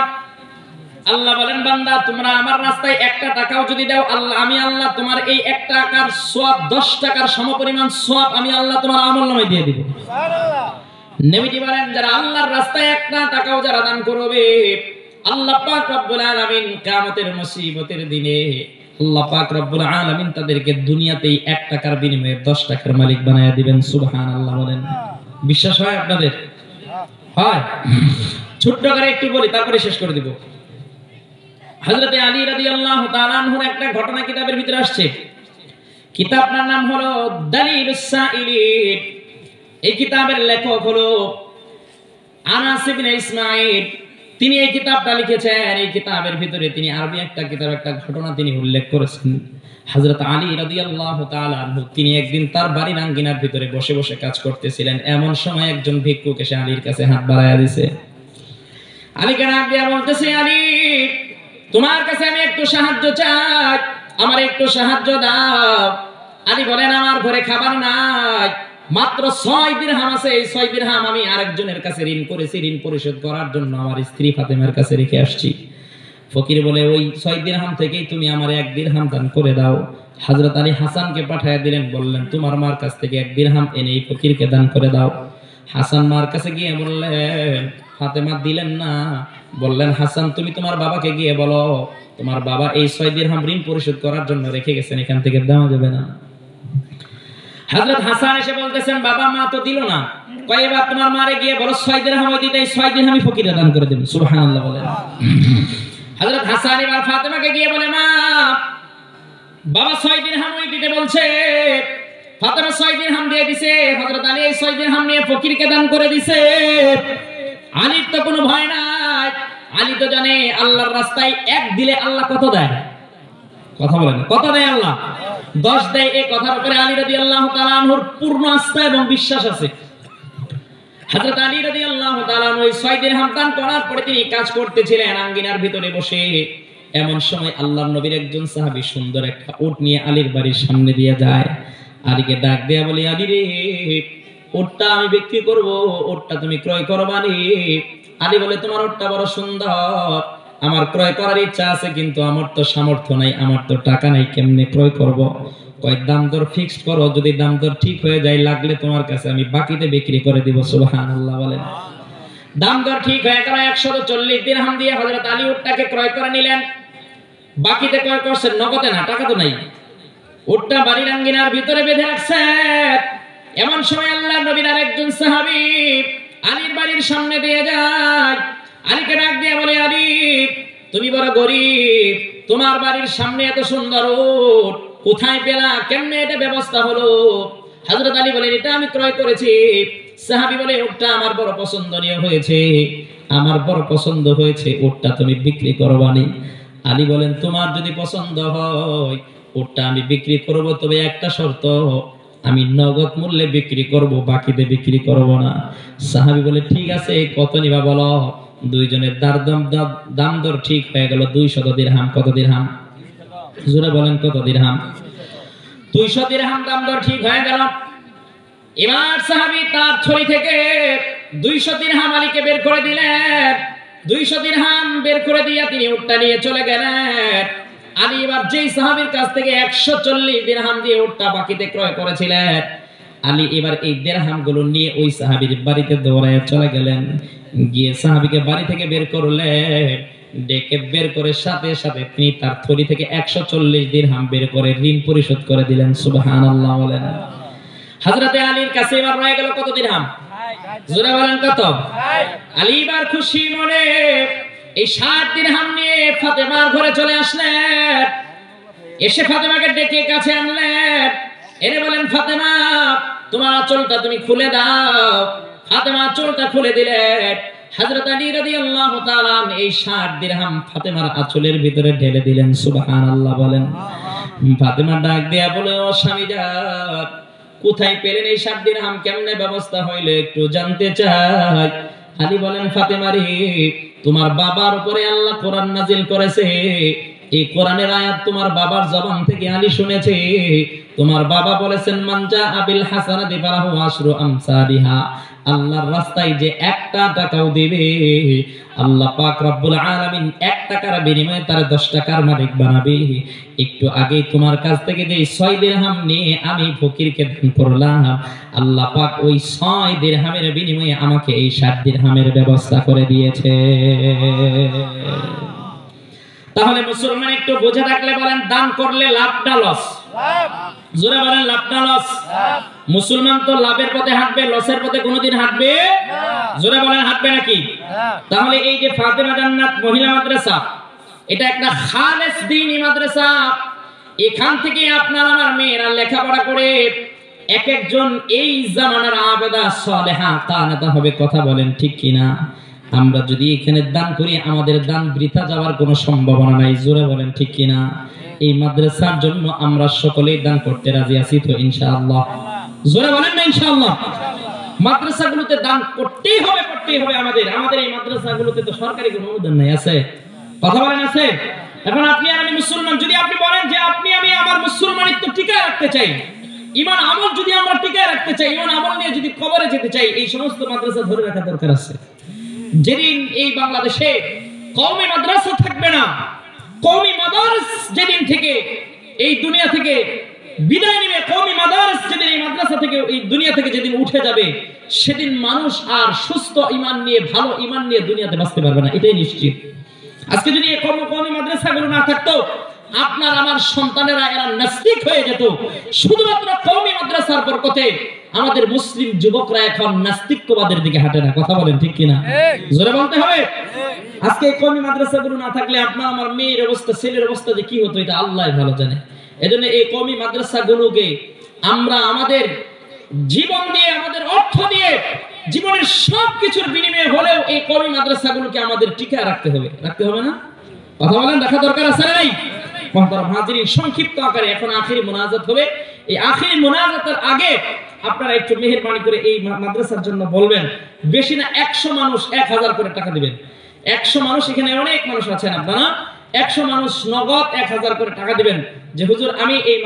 আল্লাহ বলেন বান্দা তোমরা আমার রাস্তায় 1 টাকাও যদি দাও, আমি আল্লাহ তোমার এই 1 টাকার সওয়াব 10 টাকার সমপরিমাণ সওয়াব আমি আল্লাহ তোমার আমলনামায় দিয়ে দিব। সুবহানাল্লাহ। নবীজি বলেন যারা আল্লাহর রাস্তায় 1 টাকাও যারা দান করবে, আল্লাহ পাক রব্বুল আলামিন কিয়ামতের মুসিবতের দিনে আল্লাহ পাক রব্বুল আলামিন তাদেরকে দুনিয়াতেই 1 টাকার বিনিময়ে 10 টাকার মালিক বানায়া দিবেন। সুবহানাল্লাহ বলেন। বিশ্বাস হয় আপনাদের? হয়। ছোট্ট করে একটু বলি তারপরে শেষ করে দিব। হযরত আলী রাদিয়াল্লাহু তাআলা আনহুর একটা ঘটনা কিতাবের ভিতরে আসছে। কিতাবটার নাম হলো দালিলুস সাইলিন। এই কিতাবের লেখক হলো আনাস ইবনে ইসমাঈল। তিনি এই কিতাবটা লিখেছেন। এই কিতাবের ভিতরে তিনি আরবি একটা ঘটনা তিনি উল্লেখ করেছেন। হযরত আলী রাদিয়াল্লাহু তাআলা আনহু তিনি একদিন তার বাড়ির আঙ্গিনার ভিতরে বসে বসে কাজ করতেছিলেন। এমন সময় একজন ভিক্ষুক এসে আলীর কাছে হাত বাড়ায়া দিয়েছে। আলীকে ডাক দিয়া বলতেছে, আলী তোমার কাছে আমি একটু সাহায্য চাই, আমার একটু সাহায্য দাও। আলী বলেন আমার ঘরে খাবার নাই, মাত্র 6 দিরহাম আছে। এই 6 দিরহাম আমি আরেকজনের কাছে ঋণ করেছি, ঋণ পরিশোধ করার জন্য আমার স্ত্রী ফাতেমার কাছে রেখে আসছি। ফকির বলে ওই 6 দিরহাম থেকেই তুমি আমার 1 দিরহাম দান করে দাও। হযরত আলী হাসানকে পাঠিয়ে দিলেন, বললেন তোমার মার কাছ থেকে 1 দিরহাম এনে এই ফকিরকে দান করে দাও। হাসান মার কাছে গিয়ে বললেন, ফাতেমা দিলেন না, বললেন হাসান তুমি তোমার বাবাকে গিয়ে বলো তোমার বাবা এই 6 দিরহাম ঋণ পরিশোধ করার জন্য রেখে গেছেন, এখান থেকে দেওয়া যাবে না। হযরত হাসান এসে বলতেছেন বাবা মা তো দিল না, কয় এবার তোমার মারে গিয়ে বলো 6 দিরহাম ওই দিতে, 6 দিরহামই ফকিরে দান করে দেবেন। সুবহানাল্লাহ বলেন। হযরত হাসান এবার ফাতেমাকে গিয়ে বলে মা বাবা 6 দিরহাম ওই দিতে বলছে। ফাতেমা 6 দিরহাম দিয়ে দিছে। হযরত আলী এই 6 দিরহাম নিয়ে ফকিরকে দান করে দিছে। আলীর তো কোনো ভয় নাই, আলী তো জানে আল্লাহর রাস্তায় 1 দিলে আল্লাহ কত দেয়। কথা বলেন কত দেয় আল্লাহ? 10 দেয়। এই কথার উপরে আলী রাদিয়াল্লাহু তাআলা আনহুর পূর্ণ আস্থা এবং বিশ্বাস আছে। হযরত আলী রাদিয়াল্লাহু তাআলা আনহু 6 দিরহাম দান করার পরে তিনি কাজ করতেছিলেন আঙ্গিনার ভিতরে বসে। এমন সময় আল্লাহর নবীর একজন সাহাবী সুন্দর একটা উট নিয়ে আলীর বাড়ির সামনে দিয়ে যায়। আলীকে ডাক দেয়া বলে আলী রে উটটা আমি বিক্রি করব, উটটা তুমি ক্রয় করবা নি। আলী বলে তোমার উটটা বড় সুন্দর, আমার ক্রয় করার ইচ্ছা আছে কিন্তু আমার তো সামর্থ্য নাই, আমার তো টাকা নাই, কেমনে ক্রয় করব? কয় দাম দর ফিক্সড করো, যদি দাম দর ঠিক হয়ে যায় লাগলে তোমার কাছে আমি বাকিতে বিক্রি করে দিব। সুবহানাল্লাহ বলেন। দাম দর ঠিক হয়ে গেল। 140 দিরহাম দিয়ে হযরত আলী উটটাকে ক্রয় করে নিলেন। বাকিতে ক্রয় করছেন, নগদে না, টাকা তো নাই। উটটা বাড়ির আঙ্গিনার ভিতরে বেঁধে রাখছেন। এমন সময় আল্লাহর নবীর আরেকজন সাহাবী আলীর বাড়ির সামনে দিয়ে যায়। আলীকে ডাক দিয়ে বলে আলী তুমি বড় গরীব, তোমার বাড়ির সামনে এত সুন্দর উট কোথায় পেলা, কেমনে এটা ব্যবস্থা হলো? হযরত আলী বলেন এটা আমি ক্রয় করেছি। সাহাবী বলে উটটা আমার বড় পছন্দনীয় হয়েছে, আমার বড় পছন্দ হয়েছে, উটটা তুমি বিক্রি করবানি? আলী বলেন তোমার যদি পছন্দ হয় উটটা আমি বিক্রি করব, তবে একটা শর্ত, আমি নগদ মূল্যে বিক্রি করব, বাকিতে বিক্রি করব না। সাহাবী বলে ঠিক আছে কত নিবা বলো। দুইজনের দাম দর ঠিক হয়ে গেল। 200 দিরহাম। কত দিরহাম? জোরে বলেন কত দিরহাম? 200 দিরহাম দাম দর ঠিক হয়ে গেল। এবার সাহাবী তার ছড়ি থেকে 200 দিরহাম আলীকে বের করে দিলেন। 200 দিরহাম বের করে দিয়ে তিনি উটটা নিয়ে চলে গেলেন। আলী এবার যেই সাহাবীর কাছ থেকে 140 দিরহাম দিয়ে উটটা বাকিতে ক্রয় করেছিলেন, আলী এবার এই দিরহামগুলো নিয়ে ওই সাহাবীর বাড়িতে দৌড়ায় চলে গেলেন। গিয়ে সাহাবীকে বাড়ি থেকে বের করলেন। ডেকে বের করে সাথে সাথে তিনি তার থলি থেকে 140 দিরহাম বের করে ঋণ পরিশোধ করে দিলেন। সুবহানাল্লাহ বলেন। হযরতে আলীর কাছে এবার রয়ে গেল কত দিরহাম? জোরে বলেন কত? আলী এবার খুশি মনে এই 60 দিরহাম নিয়ে ফাতেমার ঘরে চলে আসলেন। এসে ফাতেমাকে ডেকে কাছে আনলেন। এনে বলেন ফাতেমা তোমার আঁচলটা তুমি খুলে দাও। ফাতেমা আঁচলটা খুলে দিলেন। হযরত আলী রাদিয়াল্লাহু তাআলা এই 60 দিরহাম ফাতেমার আঁচলের ভিতরে ঢেলে দিলেন। সুবহানাল্লাহ বলেন। ফাতেমা ডাক দিয়া বলে, ও স্বামী যান, কোথায় পেলেন এই 7 দিরহাম, কেমনে ব্যবস্থা হইলে একটু জানতে চাই। আলী বলেন, ফাতেমা রে, তোমার বাবার উপরে আল্লাহ কোরআন নাজিল করেছে, এই কোরআনের আয়াত তোমার বাবার জবান থেকে আলী শুনেছে। তোমার বাবা বলেছেন, মানজা আবিল হাসানাতি ফালাহু আশরু আমসালিহা, আল্লাহর রাস্তায় যে 1 টাকাও দিবে, আল্লাহ পাক রব্বুল আলামিন 1 টাকার বিনিময়ে তার 10 টাকার মালিক বানাবে। একটু আগে তোমার কাছ থেকে যে 6 দিরহাম নিয়ে আমি ফকিরকে দান করলাম, আল্লাহ পাক ওই 6 দিরহামের বিনিময়ে আমাকে এই 7 দিরহামের ব্যবস্থা করে দিয়েছে। তাহলে মুসলমান একটু বোঝা থাকলে বলেন, দান করলে লাভ না লস? জোরে বলেন, লাভ না লস? মুসলমান তো লাভের পথে হাঁটবে, লসের পথে কোনোদিন হাঁটবে না। জোরে বলেন, হাঁটবে নাকি? তাহলে এই যে ফাতেমা জান্নাত মহিলা মাদ্রাসা, এটা একটা খালেস দ্বীনি মাদ্রাসা। এখান থেকে আপনার আমার মেয়েরা লেখাপড়া করে এক একজন এই জামানার আবেদা সালেহা কানাতা হবে। কথা বলেন ঠিক কিনা? আমরা যদি এখানে দান করি, আমাদের দান বৃথা যাওয়ার কোনো সম্ভাবনা নাই। জোরে বলেন ঠিক কিনা? এই মাদ্রাসার জন্য আমরা সকলেই দান করতে রাজি আছি তো ইনশাআল্লাহ? জোরে বলেন না ইনশাআল্লাহ? মাদ্রাসাগুলোতে দান করতেই হবে, করতেই হবে। আমাদের এই মাদ্রাসাগুলোতে তো সরকারি কোনো অনুদান নাই, আছে? কথা বলেন, আছে? এখন আপনি আর আমি মুসলমান, যদি আপনি বলেন যে আপনি আমি আমার মুসলমানিত্ব টিকায় রাখতে চাই, ঈমান আমল যদি আমরা টিকায় রাখতে চাই, ঈমান আমল নিয়ে যদি কবরে যেতে চাই, এই সমস্ত মাদ্রাসা ধরে রাখা দরকার আছে। যেদিন এই বাংলাদেশে কওমি মাদ্রাসা থাকবে না, কওমি মাদারিস যেদিন থেকে এই দুনিয়া থেকে বিদায় নেবে, কওমি মাদারিস যেদিন এই মাদ্রাসা থেকে এই দুনিয়া থেকে যেদিন উঠে যাবে, সেদিন মানুষ আর সুস্থ ঈমান নিয়ে, ভালো ঈমান নিয়ে দুনিয়াতে বাঁচতে পারবে না, এটাই নিশ্চিত। আজকে যদি এই কওমি মাদ্রাসাগুলো না থাকতো, আপনার আমার সন্তানেরা এরা নাস্তিক হয়ে যেত। শুধুমাত্র কওমি মাদ্রাসার বরকতে আমাদের মুসলিম যুবকরা এখন নাস্তিকবাদের দিকে হাঁটে না। কথা বলেন ঠিক কিনা? জোরে বলতে হবে। আজকে এই কওমি মাদ্রাসাগুলো না থাকলে আপনার আমার মেয়ের অবস্থা, ছেলের অবস্থা যে কি হতো, এটা আল্লাহ ভালো জানে। এজন্য এই কওমি মাদ্রাসাগুলোকে আমরা আমাদের জীবন দিয়ে, আমাদের অর্থ দিয়ে, জীবনের সবকিছুর বিনিময়ে হলেও এই কওমি মাদ্রাসাগুলোকে আমাদের টিকায় রাখতে হবে। রাখতে হবে না? কথা বলেন, রাখা দরকার আছে না নাই? মহতারাম হাজিরিন, সংক্ষিপ্ত আকারে এখন আখিরি মুনাজাত হবে। এই আখিরি মুনাজাতের আগে আপনারা একটু মেহেরবানি করে এই মাদ্রাসার জন্য বলবেন, বেশি না 100 মানুষ 1000 করে টাকা দিবেন। 100 মানুষ, এখানে অনেক মানুষ আছেন, আপনারা 100 মানুষ নগদ 1000 করে টাকা দিবেন, যে হুজুর আমি এই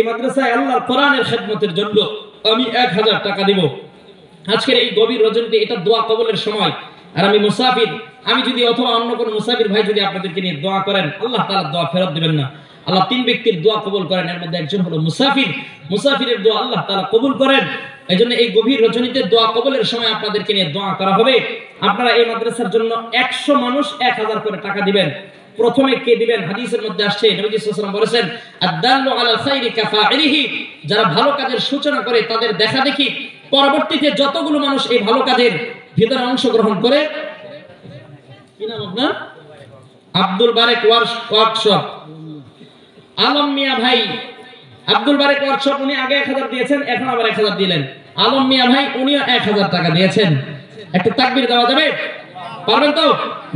মাদ্রাসায় আল্লাহর কোরআনের খেদমতের জন্য আমি 1000 টাকা দিব। আজকের এই গভীর রজনীতে এটা দোয়া কবুলের সময়, আর আমি মুসাফির, আমি যদি অথবা অন্য কোনো মুসাফির ভাই যদি আপনাদেরকে নিয়ে দোয়া করেন, আল্লাহ তাআলা দোয়া ফেরত দিবেন না। আল্লাহ 3 ব্যক্তির দোয়া কবুল করেন, এর মধ্যে একজন হলো মুসাফির। মুসাফিরের দোয়া আল্লাহ তাআলা কবুল করেন। এইজন্য এই গভীর রজনীতে দোয়া কবুলের সময় আপনাদেরকে নিয়ে দোয়া করা হবে। আপনারা এই মাদ্রাসার জন্য 100 মানুষ 1000 করে টাকা দিবেন। প্রথমে কে দিবেন? হাদিসের মধ্যে আসছে, নবী সাল্লাল্লাহু আলাইহি ওয়াসাল্লাম বলেছেন, আদ-দাল্লু আলাল খাইরি কাফাইলিহি, যারা ভালো কাজের সূচনা করে তাদের দেখা দেখি পরবর্তীতে যতগুলো মানুষ এই ভালো কাজের ভিতরে অংশগ্রহণ করে। কি নাম আপনার? আব্দুল বারেক ওয়ার্কশপ, আলম মিয়া ভাই। আব্দুল বারেক ওয়ার্কশপ, উনি আগে 1000 দিয়েছেন, এখন আবার 1000 দিলেন। আলম মিয়া ভাই, উনিও 1000 টাকা দিয়েছেন। একটু তাকবীর দেওয়া যাবে? পারবেন তো?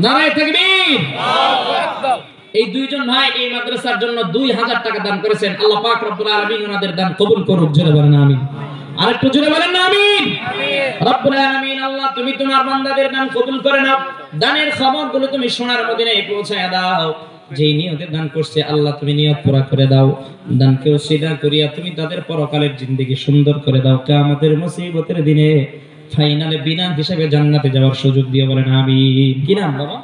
নারায়ে তাকবীর। এই দুইজন ভাই এই মাদ্রাসার জন্য 2000 টাকা দান করেছেন। আল্লাহ পাক রব্বুল আলামিন ওনাদের দান কবুল করুক। জোরে বলেন আমিন। আর একটু জোরে বলেন না আমিন। রব্বুল আলামিন, আল্লাহ তুমি তোমার বান্দাদের দান কবুল করে নাও। দানের খবরগুলো তুমি সোনার মদিনায় পৌঁছায় দাও। যেই নিয়তে দান করছে আল্লাহ তুমি নিয়ত পুরা করে দাও। দানকে ওসিলা করিয়া তুমি তাদের পরকালের জিন্দেগি সুন্দর করে দাও। কিয়ামতের মুসিবতের দিনে ফাইনালে বিনা হিসাবে জান্নাতে যাওয়ার সুযোগ দিয়ে বলেন আমিন। কি নাম বাবা?